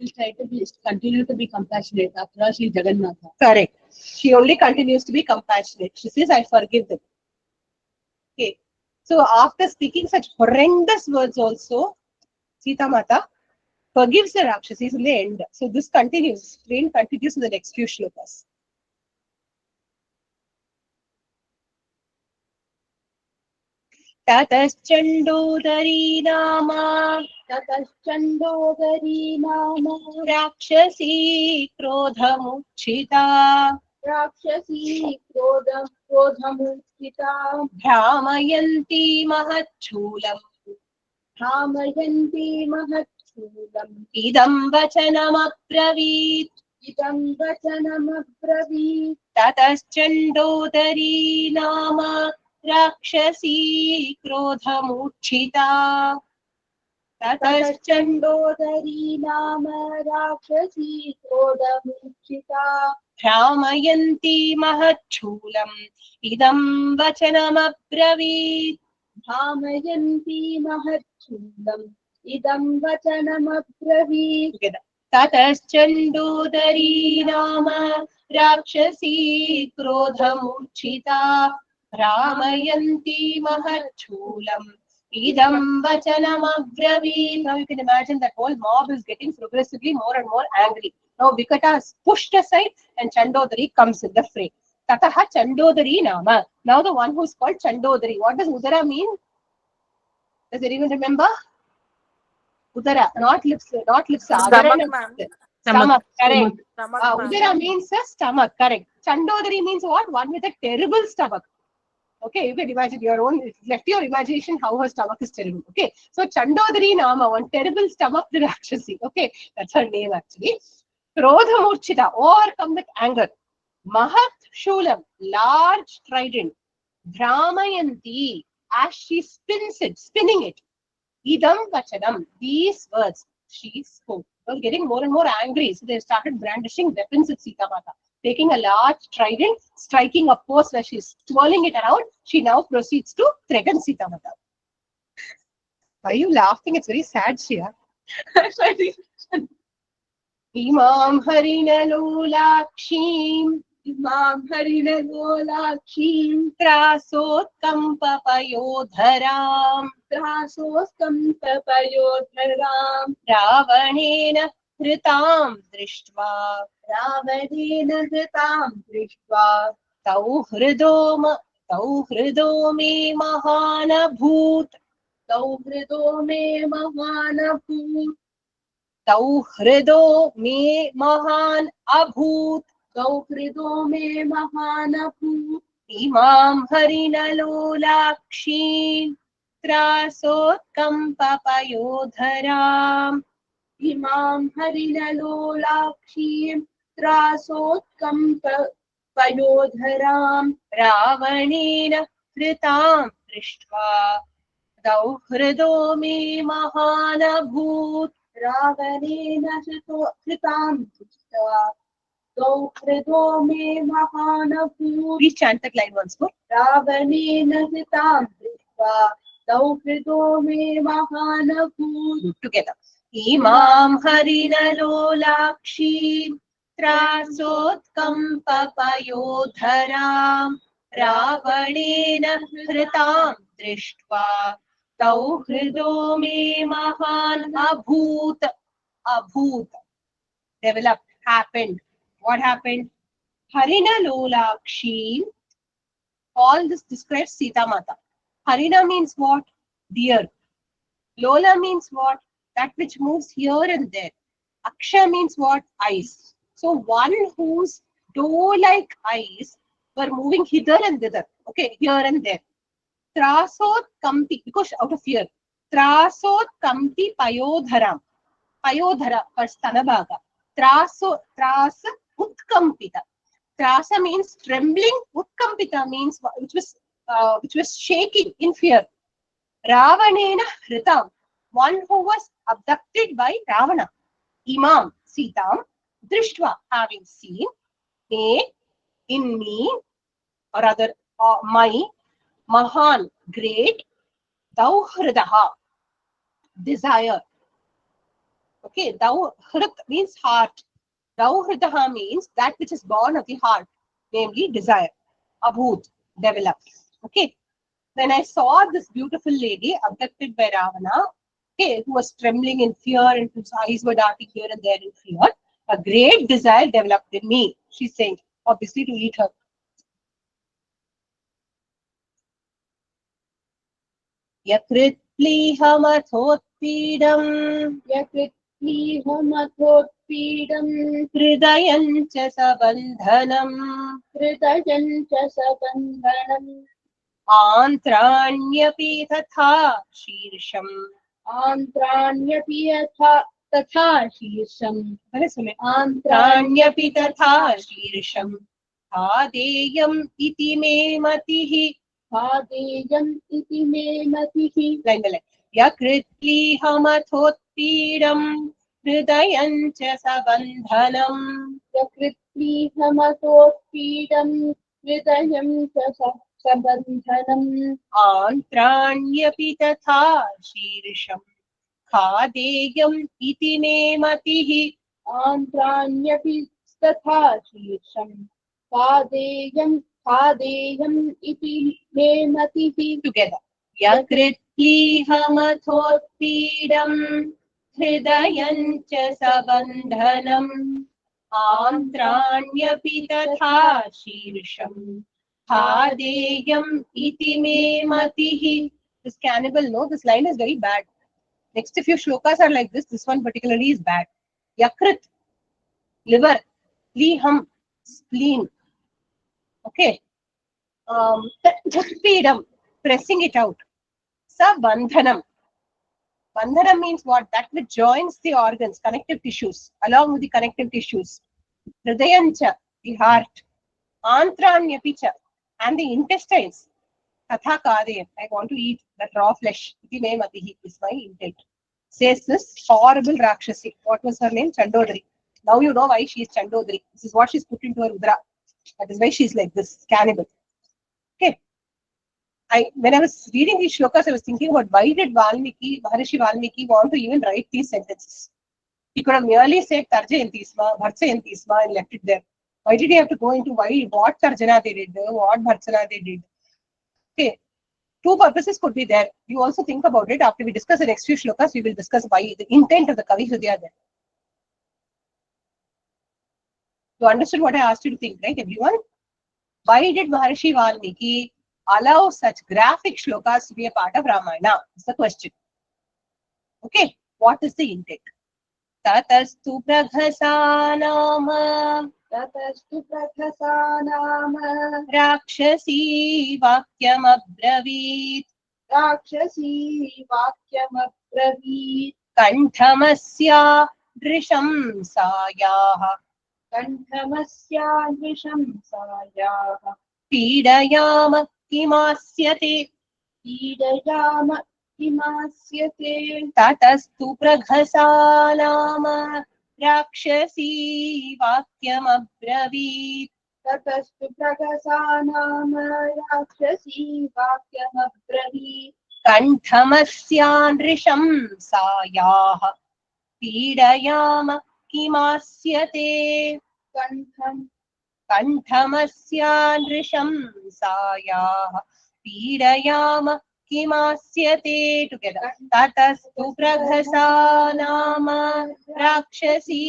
She'll try to continue to be compassionate. After all, she's Jagannatha. Correct. She only continues to be compassionate. She says, I forgive them. Okay. So after speaking such horrendous words also, Sita Mata forgives the Rakshasis in the end. So this continues. Train continues in the next few shlokas. ततश्चण्डोदरी नाम राक्षसी क्रोधमुच्छिता भ्रामयन्ती महच्छूलम् इदं वचनमब्रवीत् ततश्चण्डोदरी नाम राक्षसी क्रोधमुच्छिता भ्रामयन्ती महच्छूलम् इदं वचनमब्रवीत् ततश्चण्डोदरी नाम राक्षसी क्रोधमुच्छिता भ्रामयन्ती महच्छूलम् idam vachanam abravit. Now you can imagine that whole mob is getting progressively more and more angry. Now Vikata is pushed aside and Chandodari comes in the fray. Tataha Chandodari nama. Now the one who is called Chandodari. What does Udara mean? Does anyone remember? Udara, not lips, not lips. Stomach, ma'am. Stomach, correct. Stomach, ma'am. Udara means a stomach, correct. Chandodari means what? One with a terrible stomach. Okay, you can imagine your own, left your imagination how her stomach is terrible. Okay, so Chandodari Nama, one terrible stomach, the Rakshasi. Okay, that's her name actually. Krodha Murchita, overcome with anger. Mahat Shulam, large trident. Brahmayanti, as she spins it, spinning it. Idam Vachanam, these words she spoke. They were getting more and more angry, so they started brandishing weapons at Sita Mata. Taking a large trident, striking a post where she's twirling it around, she now proceeds to threaten Sita Mata. Why are you laughing? It's very sad, Shriya. Imam Harina Lolakshim Trasot Kampapayodharam Ravanena Hritam Drishtva Tau hrido me mahanabhut Tau hrido me mahan abhut Imam Harina Lolakshim Trasot Kampapayodharam पयोधरां रावणेन कृतां दृष्ट्वा दौहृदो मे महानभूत् रावणेन कृतां दृष्ट्वा दौहृदो मे महानभूत्. Please chant that line once more. रावणेन कृतां दृष्ट्वा दौहृदो मे महानभूत्. Together. इमां हरिणलोलाक्षीं त्रासोत्कम्पपयोधरां रावणेन हृतां दृष्ट्वा दौहृदो मे महान् अभूत्. अभूत्. Developed. Happened. What happened? Harina Lolakshi. All this describes Sita Mata. Harina means what? Deer. Lola means what? That which moves here and there. Aksha means what? Eyes. So one whose doe-like eyes were moving hither and thither. Okay, here and there. Trasot Kampi, because out of fear. Trasot Kampi Payodharam. Payodhara or Stanabhaga. Trasa Utkampita. Trasa means trembling. Utkampita means which was shaking in fear. Ravanena Hritam, one who was abducted by Ravana. Imam Sitam, Drishtva, having seen, in me, or rather my, Mahan, great, Dauhridaha, desire. Okay, Dauhrit means heart. Dauhridaha means that which is born of the heart, namely desire. Abhut, developed. Okay. When I saw this beautiful lady abducted by Ravana, okay, who was trembling in fear and whose eyes were darting here and there in fear, a great desire developed in me. She's saying, obviously, to eat her. Yakritlihamathotpidam Hridayancha sabandhanam Antranyaphi tatha shirsham. Antranyaphi tatha shirsham. Antranyaphi tatha shirsham. Hadeyam iti me matihi. Hadeyam iti me matihi. Line by line. Yakritli hamathotpidam hridayancha sabandhanam. Yakritli hamathotpidam hridayancha sabandhanam. Antranyaphi tatha shirsham. Khadeyam iti me matihi. Antranyaphi tatha shirsham. Khadeyam iti me matihi. Together. Yakritli hamathotpidam hridayancha sabandhanam. Antranyaphi tatha shirsham. Hadeyam iti me matihi. This cannibal, no, this line is very bad. Next few shlokas are like this. This one particularly is bad. Yakrit, liver. Liham, spleen. Okay. Utpidam, pressing it out. Sabandhanam. Bandhanam means what? That which joins the organs, connective tissues, along with the connective tissues. Hridayancha, the heart. Antranyapicha, and the intestines. Tatha kadeyam, I want to eat that raw flesh. Iti me matihi is my intent. Says this horrible Rakshasi. What was her name? Chandodari. Now you know why she is Chandodari. This is what she's put into her Udra. That is why she's like this, cannibal. Okay. When I was reading these shlokas, I was thinking about why did Maharishi Valmiki want to even write these sentences? He could have merely said Tarjayantisma, Bhartsayantisma and left it there. Why did he have to go into what Tarjana they did, what Bhartsana they did? Okay. Two purposes could be there. You also think about it. After we discuss the next few shlokas, we will discuss why the intent of the Kavi Hridaya there. You understood what I asked you to think, right, everyone? Why did Maharishi Valmiki allow such graphic shlokas to be a part of Ramayana? Is the question. Okay, what is the intent? Tatastu Praghasanama Rakshasi Vakyam Abravit Kanthamasya Drisham Sayaha कण्ठमस्यान्विशंसायाः पीडयाम किमास्यते पीडयाम किमास्यते ततस्तु प्रघसानाम राक्षसी वाक्यमब्रवीत् ततस्तु प्रगसानाम राक्षसी वाक्यमब्रवीत् कण्ठमस्यानृशंसायाः पीडयाम किमास्यते कण्ठमस्यानृशंसायाः पीडयाम किमास्यते together ततस्तु प्रघसानाम राक्षसी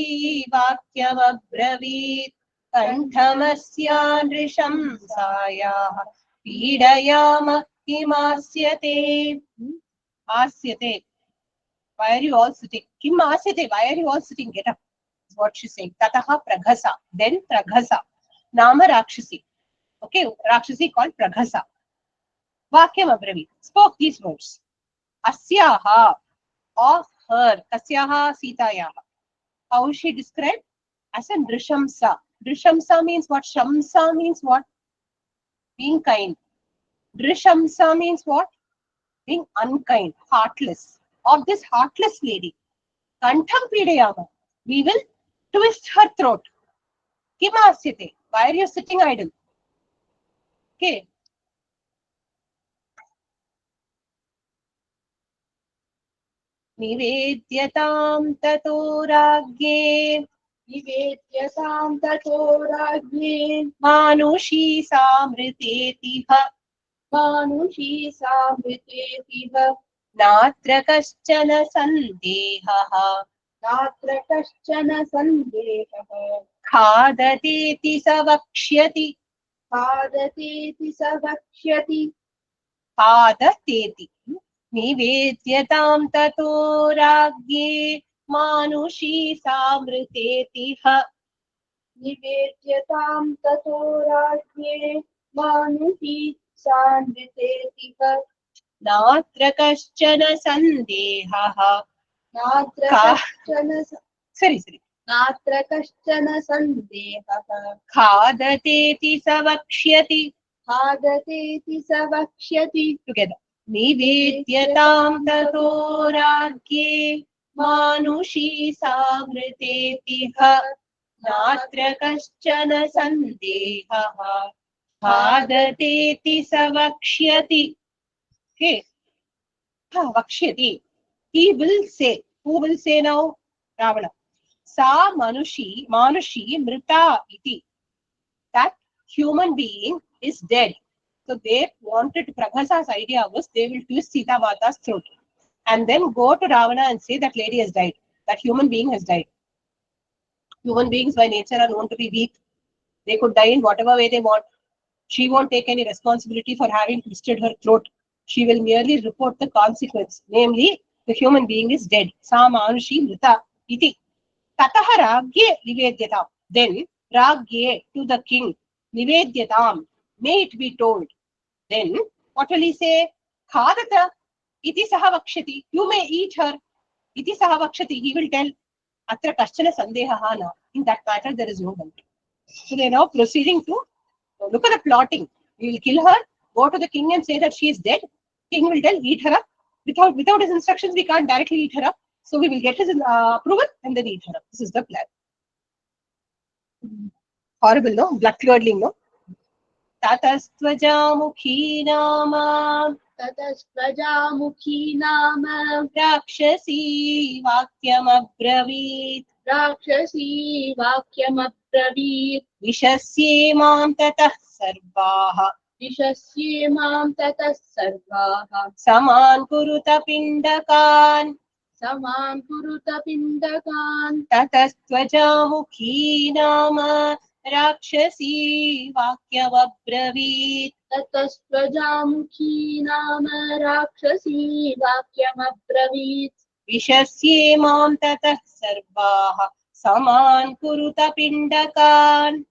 वाक्यमब्रवीत् कण्ठमस्यानृशंसायाः पीडयाम किमास्यते आस्यते. Why are you all sitting? Kim asyate? Why are you all sitting? Get up. Is what she's saying. Tataha praghasa. Then praghasa. Nama rakshasi. Okay, rakshasi called praghasa. Vakyam abravi. Spoke these words. Asyaha. Of her. Kasyaha sitayaha. How is she described? As a drishamsa. Drishamsa means what? Shamsa means what? Being kind. Drishamsa means what? Being unkind, heartless. Of this heartless lady. Kantham pidayama. We will twist her throat. Kimasyate. Why are you sitting idle? Okay. Nivedyatam tato ragye. निवेद्यतां ततो राज्ञे Manushi samritetiha. मानुषी सामृतेतिह Natra kaschana sandehaha. नात्र कश्चन सन्देहः Khadadeti savaksyati. खादतीति स वक्ष्यति Khadadeti. Nivedyatam tato ragye. Manushi samritetiha. निवेद्यतां ततो राज्ञे मानुषी सामृतेतिह Natra kaschana sandehaha. नात्र का- कश्चन Sorry. नात्र कश्चन सन्देहः Khadadeti savaksyati. खादतीति स वक्ष्यति Together. Nivedyatam tato ragye. Manushi samritetiha. Natra kaschana sandehaha. Khadadeti savaksyati. Okay. Vakshyati. He will say. Who will say now? Ravana. Sa manushi mrita iti. That human being is dead. So they wanted, Praghasa's idea was they will twist Sita Mata's throat and then go to Ravana and say that lady has died. That human being has died. Human beings by nature are known to be weak. They could die in whatever way they want. She won't take any responsibility for having twisted her throat. She will merely report the consequence. Namely, the human being is dead. Sa manushi mrita iti. Tataha ragye nivedyatam. Then ragye to the king. Nivedyatam. May it be told. Then what will he say? Khadata iti saha vakshati. You may eat her. Iti saha vakshati. He will tell. Atra kaschana sandehaha na. In that matter there is no doubt. So they are now proceeding to look at the plotting. We will kill her, go to the king and say that she is dead. King will tell, eat her up. Without his instructions, we can't directly eat her up. So we will get his approval and then eat her up. This is the plan. Horrible, no? Blood-curdling, no? Tatastvaja nama ततस्प्रजामुखी नाम rakshasi vakyam abravit. राक्षसी वाक्यमब्रवीत् Vishasye mam tatah sarvaha. विशस्ये मां ततः सर्वाः Saman kuruta pindakan. समां कुरुत पिण्डकान् ततस्त्वजामुखी नाम राक्षसी वाक्यमब्रवीत्. ततस्त्वजामुखी नाम राक्षसी वाक्यमब्रवीत् विशस्ये मां ततः सर्वाः समान् कुरुत पिण्डकान्.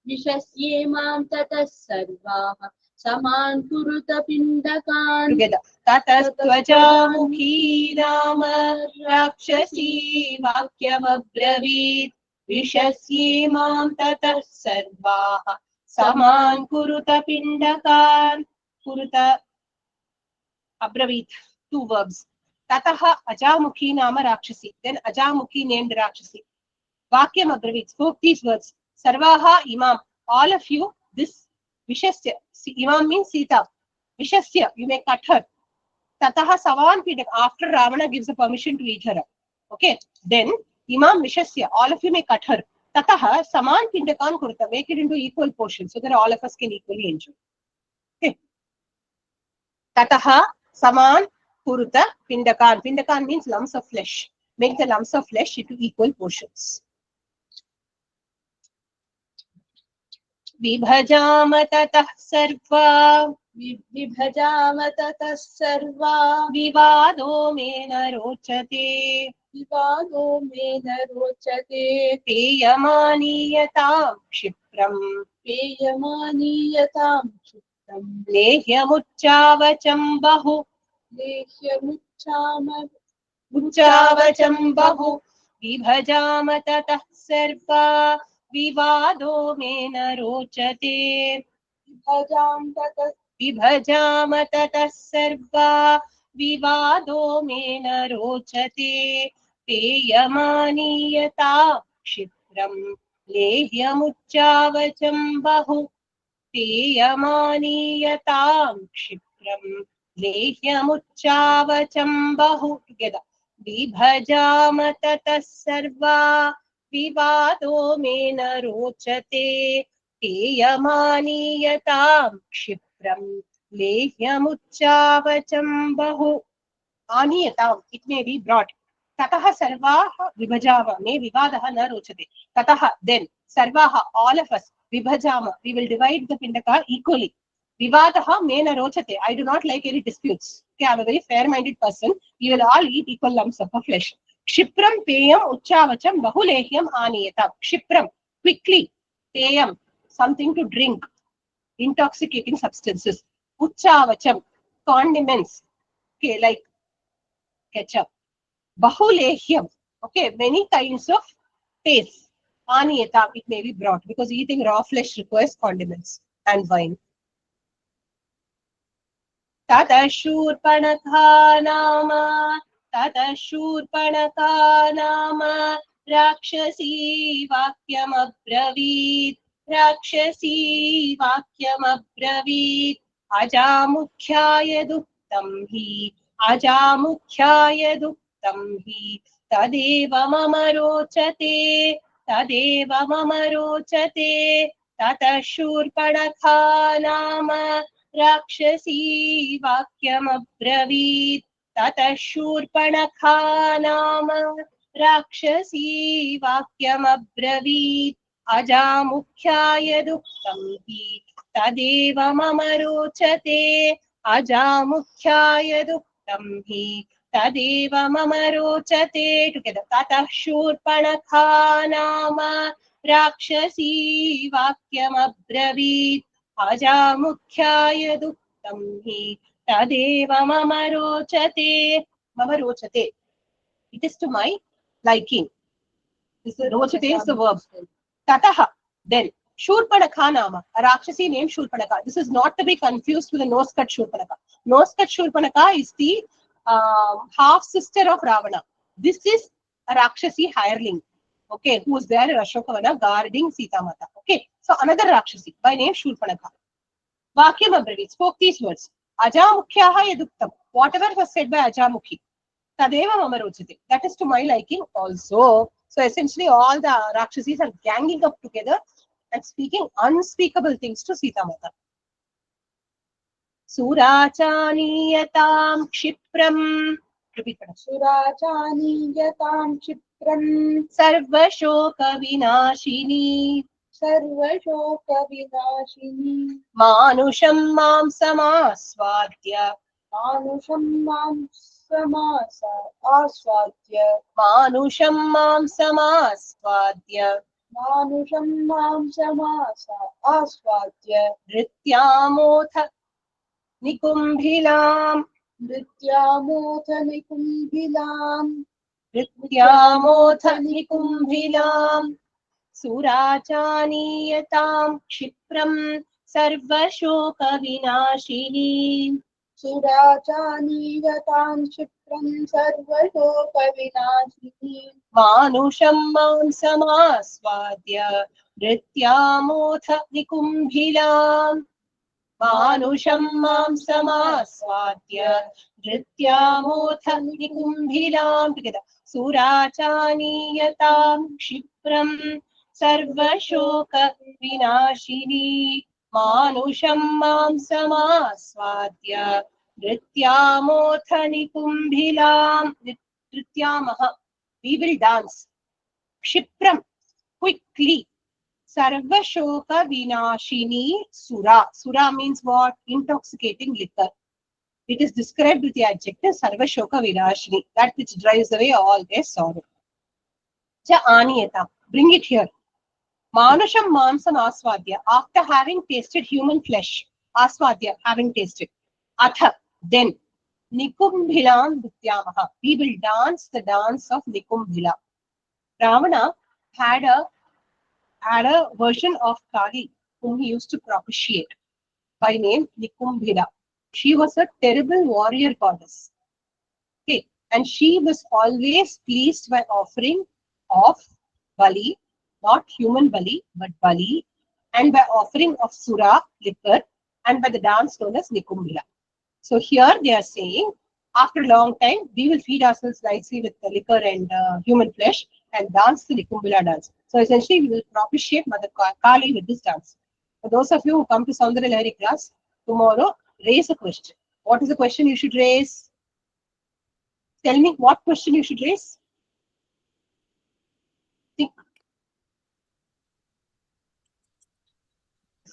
विशस्ये मां ततः सर्वाः समान् कुरुत पिण्डकान् Together. ततस्त्वजामुखी नाम राक्षसी वाक्यमब्रवीत्. विशस्येमां ततः सर्वाः समान् कुरुत पिण्डकान् कुरुत अब्रवीत् 2 verbs. Tataha Ajamukhi Nama Rakshasi. Then Ajamukhi named Rakshasi. Vakyam Abravit spoke these words. Sarvaha Imam. All of you, this Vishasya. Imam means Sita. Vishasya, you may cut her. Tataha Savan Pidak. After Ravana gives the permission to eat her. Okay. Then Imam Vishasya. All of you may cut her. Tataha Saman Pindakan Kurta. Make it into equal portions so that all of us can equally enjoy. Okay. Tataha Saman Kuruta Pindakan. Pindakan means lumps of flesh. Make the lumps of flesh into equal portions. Vibhajama tatah sarva. विभजाम ततः सर्वा Vivado mena rochate. विवादो मे न रोचते Peyamaniyatam Kshipram. पेयमानीयतां क्षुद्रं Lehyamuchavacham bahu. लेह्यमुच्छाम Uchavacham bahu. Vibhajama tatah sarva. Vivado mena rochate. विभजां ततः Vibhajama tatah sarva. Vivado mena rochate. Peyamaniyata kshipram. Lehyamuchavacham bahu. Peyamaniyata kshipram. Lehyamuchavacham bahu. Together. Vibhajama tatah sarva. Vivado mena rochate. Peyamaniyata kshipram. Lehyamuchavacham bahu. Aniyatam, it may be brought. Tataha sarvaha vibhajama, may vivadaha na rochate. Tataha, then, sarvaha, all of us, vibhajama, we will divide the pindaka equally. Vivadaha may na rochate, I do not like any disputes. Okay, I am a very fair-minded person. We will all eat equal lumps of flesh. Kshipram peyam uchavacham bahulehyam aniyatam. Kshipram, quickly. Peyam, something to drink. Intoxicating substances. Uchavacham, condiments. Okay, like ketchup. Bahulehyam. Okay, many kinds of paste. Aniyatam, it may be brought because eating raw flesh requires condiments and wine. Tatashurpanakha nama. Tatashurpanakha nama. Rakshasi vakyam abravit. Rakshasi vakyam abravit. Ajamukhyaya duktam hi. Ajamukhyaya duktam hi. Tadeva mama rochate. Tadeva mama rochate. Tatashurpanakha nama. Rakshasi vakyam abravit. Tatah Shurpanakha nama. Rakshasi vakyam abravit. Ajamukhyaya duktam hi. Tadeva mama rochate. Ajamukhyaya duktam hi. Tadeva mama rochate. Together. Tatah Shurpanakha nama. Rakshasi vakyam abravit. Ajamukhyaya duktam hi. Tadeva mama rochate. Mama rochate. It is to my liking. Rochate is the verb. Tataha. Then. Shurpanakha nama. A Rakshasi named Shurpanakha. This is not to be confused with the nose-cut Shurpanakha. Nose-cut Shurpanakha is the half-sister of Ravana. This is a Rakshasi hireling. Okay, who is there in Ashokavana guarding Sita Mata. Okay, so another Rakshasi by name Shurpanakha. Vakyam Abravit spoke these words. Ajamukhyaha yaduktam. Whatever was said by Ajamukhi. Tadeva mama rochate. That is to my liking also. So essentially all the Rakshasis are ganging up together and speaking unspeakable things to Sita Mata. Surachaniyatam kshipram. Repeat. सुराचानीयतां क्षिप्रं Sarvashoka vinashini. सर्वशोकविनाशिनी Manusham mam samasvadya. मानुषं मां आस्वाद्य Manusham mam samasvadya. मानुषं मां आस्वाद्य Nrityamotha nikumbhilam. नृत्यामोथ निकुम्भिलां Nrityamotha nikumbhilam. सुराचानीयतां क्षिप्रं सर्वशोकविनाशिनी सुराचानीयतां क्षिप्रं सर्वशोकविनाशिनी मानुषं मांसमास्वाद्य नृत्यामोथ निकुम्भिलाम् मानुषं मांसमास्वाद्य नृत्यामोथ निकुम्भिलाम् together सुराचानीयतां क्षिप्रं सर्वशोकविनाशिनी मानुषं मांसमास्वाद्य नृत्यामोथ निकुम्भिलाम् नृत्यामः we will dance kshipram quickly sarvashoka vinashini sura sura means what? Intoxicating liquor. It is described with the adjective sarvashoka vinashini, that which drives away all their sorrow. Cha aniyata, bring it here. Manusham mamsam aswadya, after having tasted human flesh, aswadya, having tasted, atha, then nikumbhilam vidyamaha, we will dance the dance of nikumbhila. Ravana had a version of Kali whom he used to propitiate by name Nikumbhila. She was a terrible warrior goddess. Okay, and she was always pleased by offering of Bali, not human Bali, but Bali, and by offering of Sura, liquor, and by the dance known as Nikumbhila. So here they are saying, after a long time, we will feed ourselves nicely with the liquor and human flesh and dance the Nikumbhila dance. So essentially, we will propitiate Mother Kali with this dance. For those of you who come to Sundarakandam class tomorrow, raise a question. What is the question you should raise? Tell me what question you should raise. Think.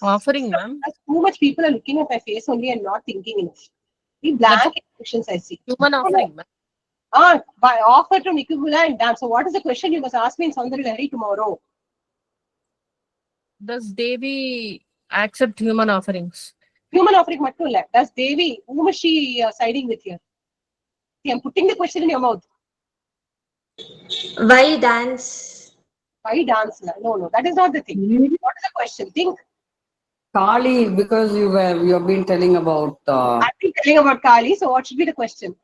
Offering, ma'am. Too much people are looking at my face only and not thinking enough. The blank questions I see. Human offering, ma'am. By offer to Nikumbhila and dance. So what is the question you must ask me in Sundarakandam tomorrow? Does Devi accept human offerings? Human offering mattu illa. Does Devi, whom is she siding with here? See, I'm putting the question in your mouth. Why dance? Why dance? No, that is not the thing. What is the question? Think. Kali, because you have been telling about. I've been telling about Kali, so what should be the question?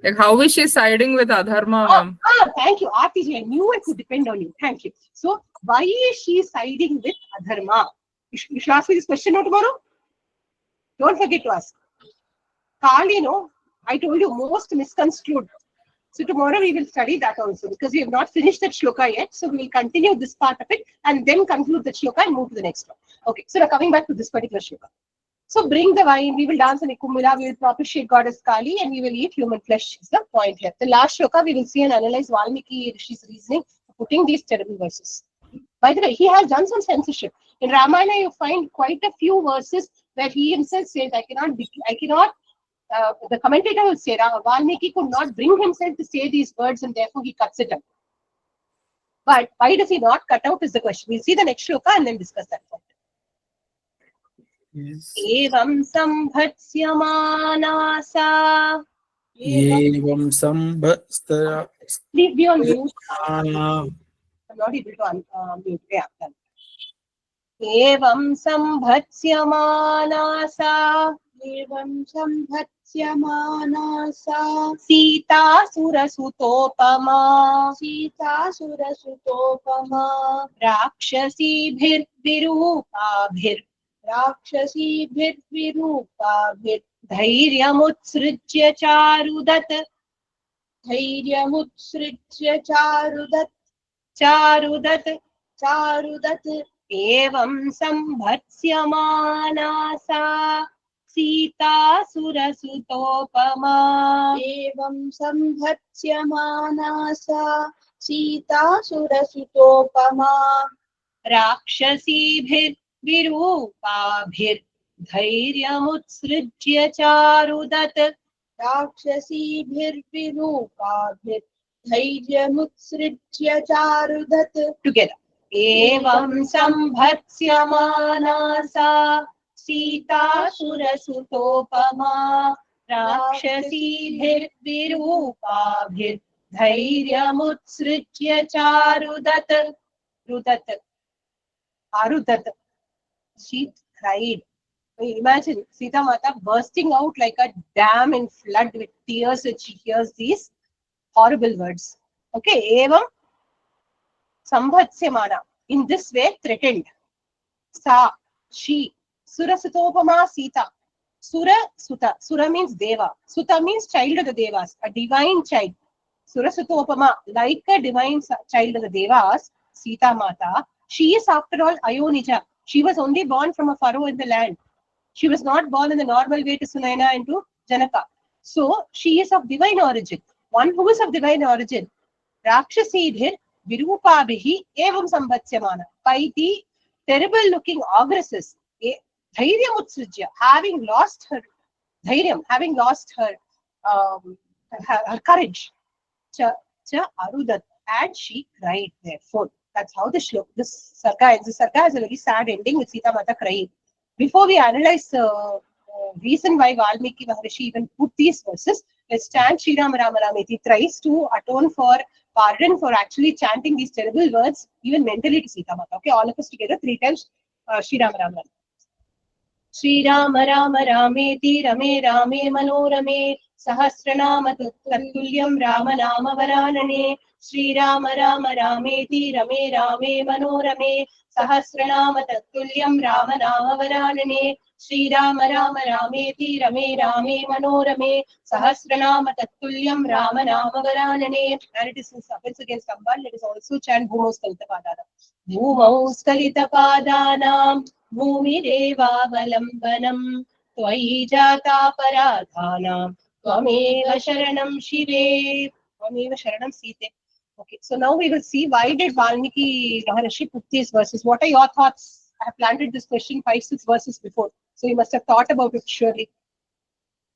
Like, how is she siding with Adharma, ma'am? Thank you. Aarti, I knew I could depend on you. Thank you. So, why is she siding with Adharma? You should ask me this question now tomorrow. Don't forget to ask. Kali, I told you, most misconstrued. So tomorrow we will study that also because we have not finished that shloka yet. So we will continue this part of it and then conclude the shloka and move to the next one. Okay, so now coming back to this particular shloka. So bring the wine, we will dance in Nikumbhila, we will propitiate goddess Kali and we will eat human flesh is the point here. The last shloka we will see and analyze Valmiki Rishi's reasoning for putting these terrible verses. By the way, he has done some censorship. In Ramayana you find quite a few verses where he himself says, the commentator will say Valmiki could not bring himself to say these words and therefore he cuts it out. But why does he not cut out is the question. We'll see the next shloka and then discuss that point. Yes. Evam sambhatsyamana Evam sambhastara. Please be on mute. I'm not able to mute. Yeah, done. Evam sambhatsyamana एवं संभत्स्यमाना सा सीतासुरसुतोपमा सीतासुरसुतोपमा राक्षसीभिर्विरूपाभिर् धैर्यमुत्सृज्य चारुदत् एवं संभत्स्यमाना सा सीतासुरसुतोपमा एवं संभत्स्यमाना सा सीतासुरसुतोपमा राक्षसीभिर्विरूपाभिर्धैर्यमुत्सृज्य चारुदत् राक्षसीभिर्विरूपाभिर्धैर्यमुत्सृज्य चारुदत् together एवं संभत्स्यमाना सा सीतासुरसुतोपमा राक्षसीभिर्विरूपाभिर्धैर्यमुत्सृज्य धैर्यमुत्सृज्य चारुदत् रुदत् arudat. She cried. Imagine Sita Mata bursting out like a dam in flood with tears when she hears these horrible words. Okay, evam sambhatsyamana. In this way, threatened. Sa, she, Sura Sutopama Sita. Sura Suta. Sura means Deva. Suta means child of the Devas, a divine child. Sura Sutopama, like a divine child of the Devas, Sita Mata. She is, after all, Ayonija. She was only born from a furrow in the land. She was not born in the normal way to Sunayana and to Janaka. So, she is of divine origin. One who is of divine origin. Rakshasidhir Virupabhihi Evam Sambhatsyamana. By the terrible looking ogresses, Dhairyam having lost her Dhairyam, having lost her courage. Cha Arudat, and she cried therefore. That's how this Sarga ends. The Sarga has a very sad ending with Sita Mata crying. Before we analyze the reason why Valmiki Maharishi even put these verses, let's chant Shri Rama Rama Rameti thrice to atone for pardon for actually chanting these terrible words, even mentally to Sita Mata. Okay, all of us together 3 times Shri Rama Rama. Shri Rama Rama Rameti Rame Rame Manorame Sahasranama Tattulyam Rama Nama Varanane Shri Rama Rama Rameti Rame Rame Manorame Sahasranama Tattulyam Rama Nama Varanane Shri Rama Rama Rameti Rame Rame Manorame Sahasranama Tattulyam Rama Nama Varanane. And it is in offense against Ambal. Let us also chant Bhumau Skalita Padana. Bhumau Skalita Padanam Bhumidevaavalambanam Tvayi Jata Paradhanam Tvameva Sharanam Shive Tvameva Sharanam Site. Okay, so now we will see why did Valmiki Maharishi put these verses. What are your thoughts? I have planted this question 5-6 verses before, so you must have thought about it surely.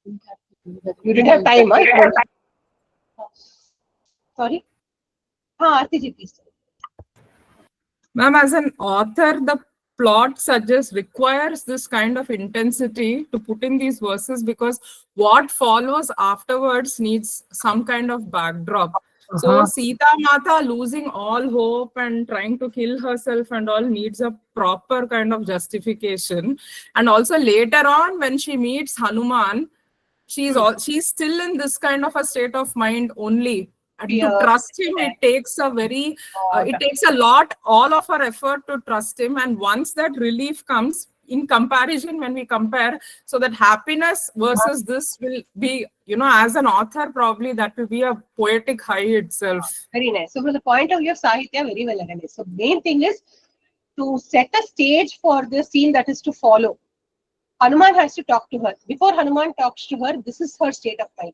You didn't have time, huh? Sorry? Aarti ji, please. Ma'am, as an author, the plot requires this kind of intensity to put in these verses because what follows afterwards needs some kind of backdrop. So Sita Mata losing all hope and trying to kill herself and all needs a proper kind of justification. And also later on when she meets Hanuman, she's still in this kind of a state of mind only. And to trust him, it takes a very, it takes a lot, all of our effort to trust him. And once that relief comes, in comparison, when we compare, so that happiness versus this will be, you know, as an author, probably that will be a poetic high itself. Very nice. So from the point of view of Sahitya, very well organized. So main thing is to set a stage for the scene that is to follow. Hanuman has to talk to her. Before Hanuman talks to her, this is her state of mind.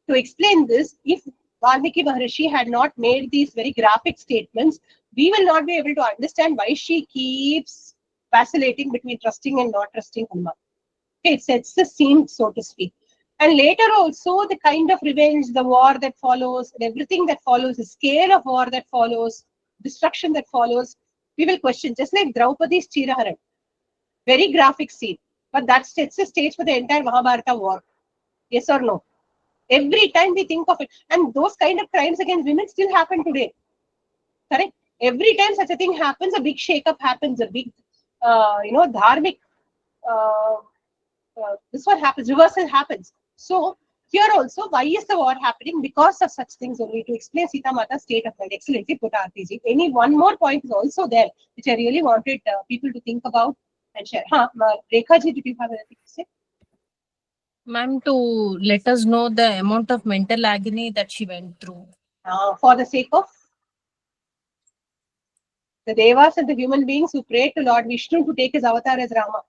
To explain this, if Valmiki Maharishi had not made these very graphic statements, we will not be able to understand why she keeps vacillating between trusting and not trusting Hanuman. Okay, it sets the scene, so to speak. And later also, the kind of revenge, the war that follows, and everything that follows, the scale of war that follows, destruction that follows, we will question. Just like Draupadi's Chiraharan. Very graphic scene. But that sets the stage for the entire Mahabharata war. Yes or no? Every time we think of it. And those kind of crimes against women still happen today. Correct? Every time such a thing happens, a big shake-up happens, a big, dharmic, this one happens, reversal happens. So, here also, why is the war happening? Because of such things only, to explain Sita Mata's state of mind. Excellently put, Aarti. Any one more point is also there, which I really wanted people to think about and share. Rekha ji, did you have anything to say? Ma'am, to let us know the amount of mental agony that she went through. For the sake of the Devas and the human beings who prayed to Lord Vishnu to take his avatar as Rama.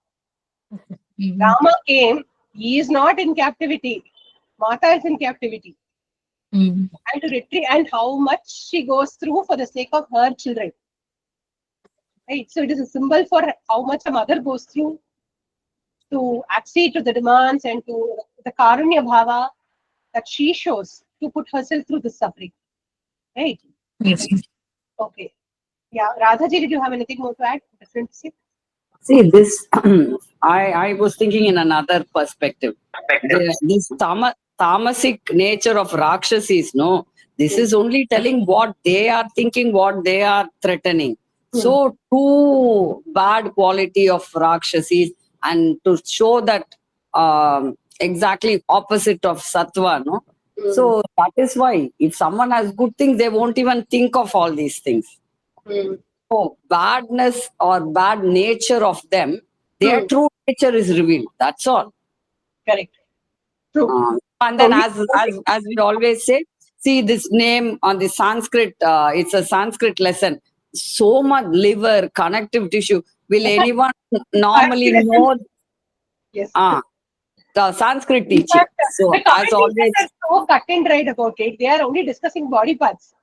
Rama came, he is not in captivity. Mata is in captivity. And to retrieve, and how much she goes through for the sake of her children. Right? So it is a symbol for how much a mother goes through to accede to the demands and to the Karunya Bhava that she shows to put herself through the suffering. Right? Yes. Okay. Yeah, Radhaji, did you have anything more to add? Different to say? See, this, I was thinking in another perspective. This tamasic nature of Rakshasis, no, This is only telling what they are thinking, what they are threatening. So two bad quality of Rakshasis, and to show that exactly opposite of Sattva, no? So that is why if someone has good things, they won't even think of all these things. So badness or bad nature of them, their true nature is revealed. That's all. Correct. True. And then as we always say, see this name on the Sanskrit, it's a Sanskrit lesson. So much liver, connective tissue. Will anyone normally know Yes. the Sanskrit In teaching? fact, So the as always, commentators are so cut and dried about it. They are only discussing body parts.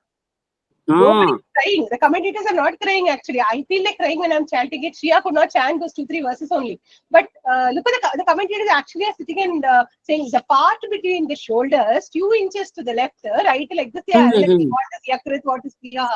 Nobody is crying. The commentators are not crying actually. I feel like crying when I'm chanting it. Shia could not chant those 2-3 verses only. But look at the commentators actually are sitting and saying the part between the shoulders, 2 inches to the left, right, like this. Yeah, like, what is Yakrit, what is Priya?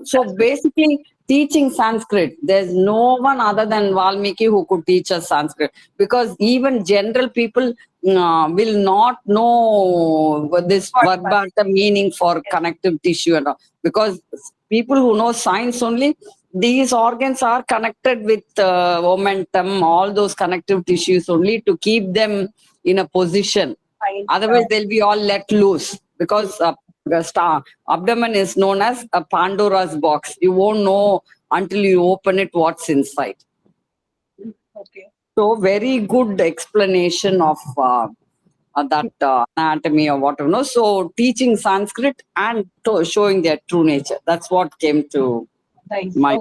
So basically, teaching Sanskrit, there's no one other than Valmiki who could teach us Sanskrit, because even general people will not know this Varbhata meaning for connective tissue and all, because people who know science only, these organs are connected with momentum, all those connective tissues only to keep them in a position. Otherwise, they'll be all let loose, because the abdomen is known as a Pandora's box. You won't know until you open it what's inside. Okay. So very good explanation of that anatomy or whatever. No? So teaching Sanskrit and showing their true nature. That's what came to my.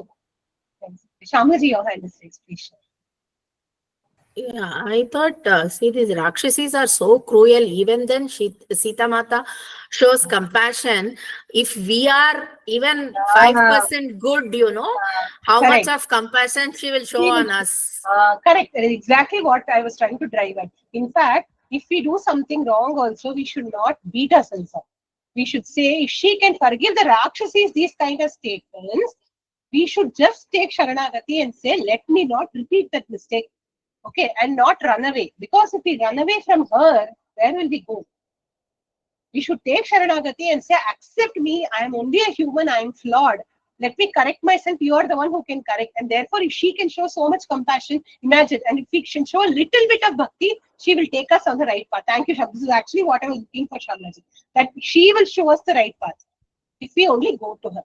Shamaji, your hand is raised, please. Yeah, I thought, see, these Rakshasas are so cruel. Even then, Sita Mata shows compassion. If we are even 5% good, how much of compassion she will show on us. Correct. Exactly what I was trying to drive at. In fact, if we do something wrong also, we should not beat ourselves up. We should say, if she can forgive the Rakshasas these kind of statements, we should just take Sharanagati and say, let me not repeat that mistake. Okay, and not run away. Because if we run away from her, where will we go? We should take Sharanagati and say, accept me, I am only a human, I am flawed. Let me correct myself, you are the one who can correct. And therefore, if she can show so much compassion, imagine, and if we can show a little bit of bhakti, she will take us on the right path. Thank you, Shab. This is actually what I was looking for, Sharmaji. That she will show us the right path if we only go to her.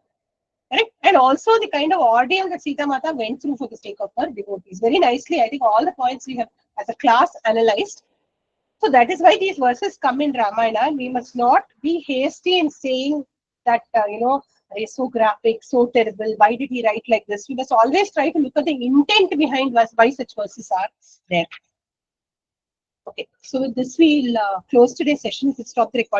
Correct? And also the kind of ordeal that Sita Mata went through for the sake of her devotees. Very nicely, I think all the points we have as a class analyzed. So that is why these verses come in Ramayana, and we must not be hasty in saying that, it's so graphic, so terrible. Why did he write like this? We must always try to look at the intent behind why such verses are there. Okay, so with this, we'll close today's session. We'll stop the recording.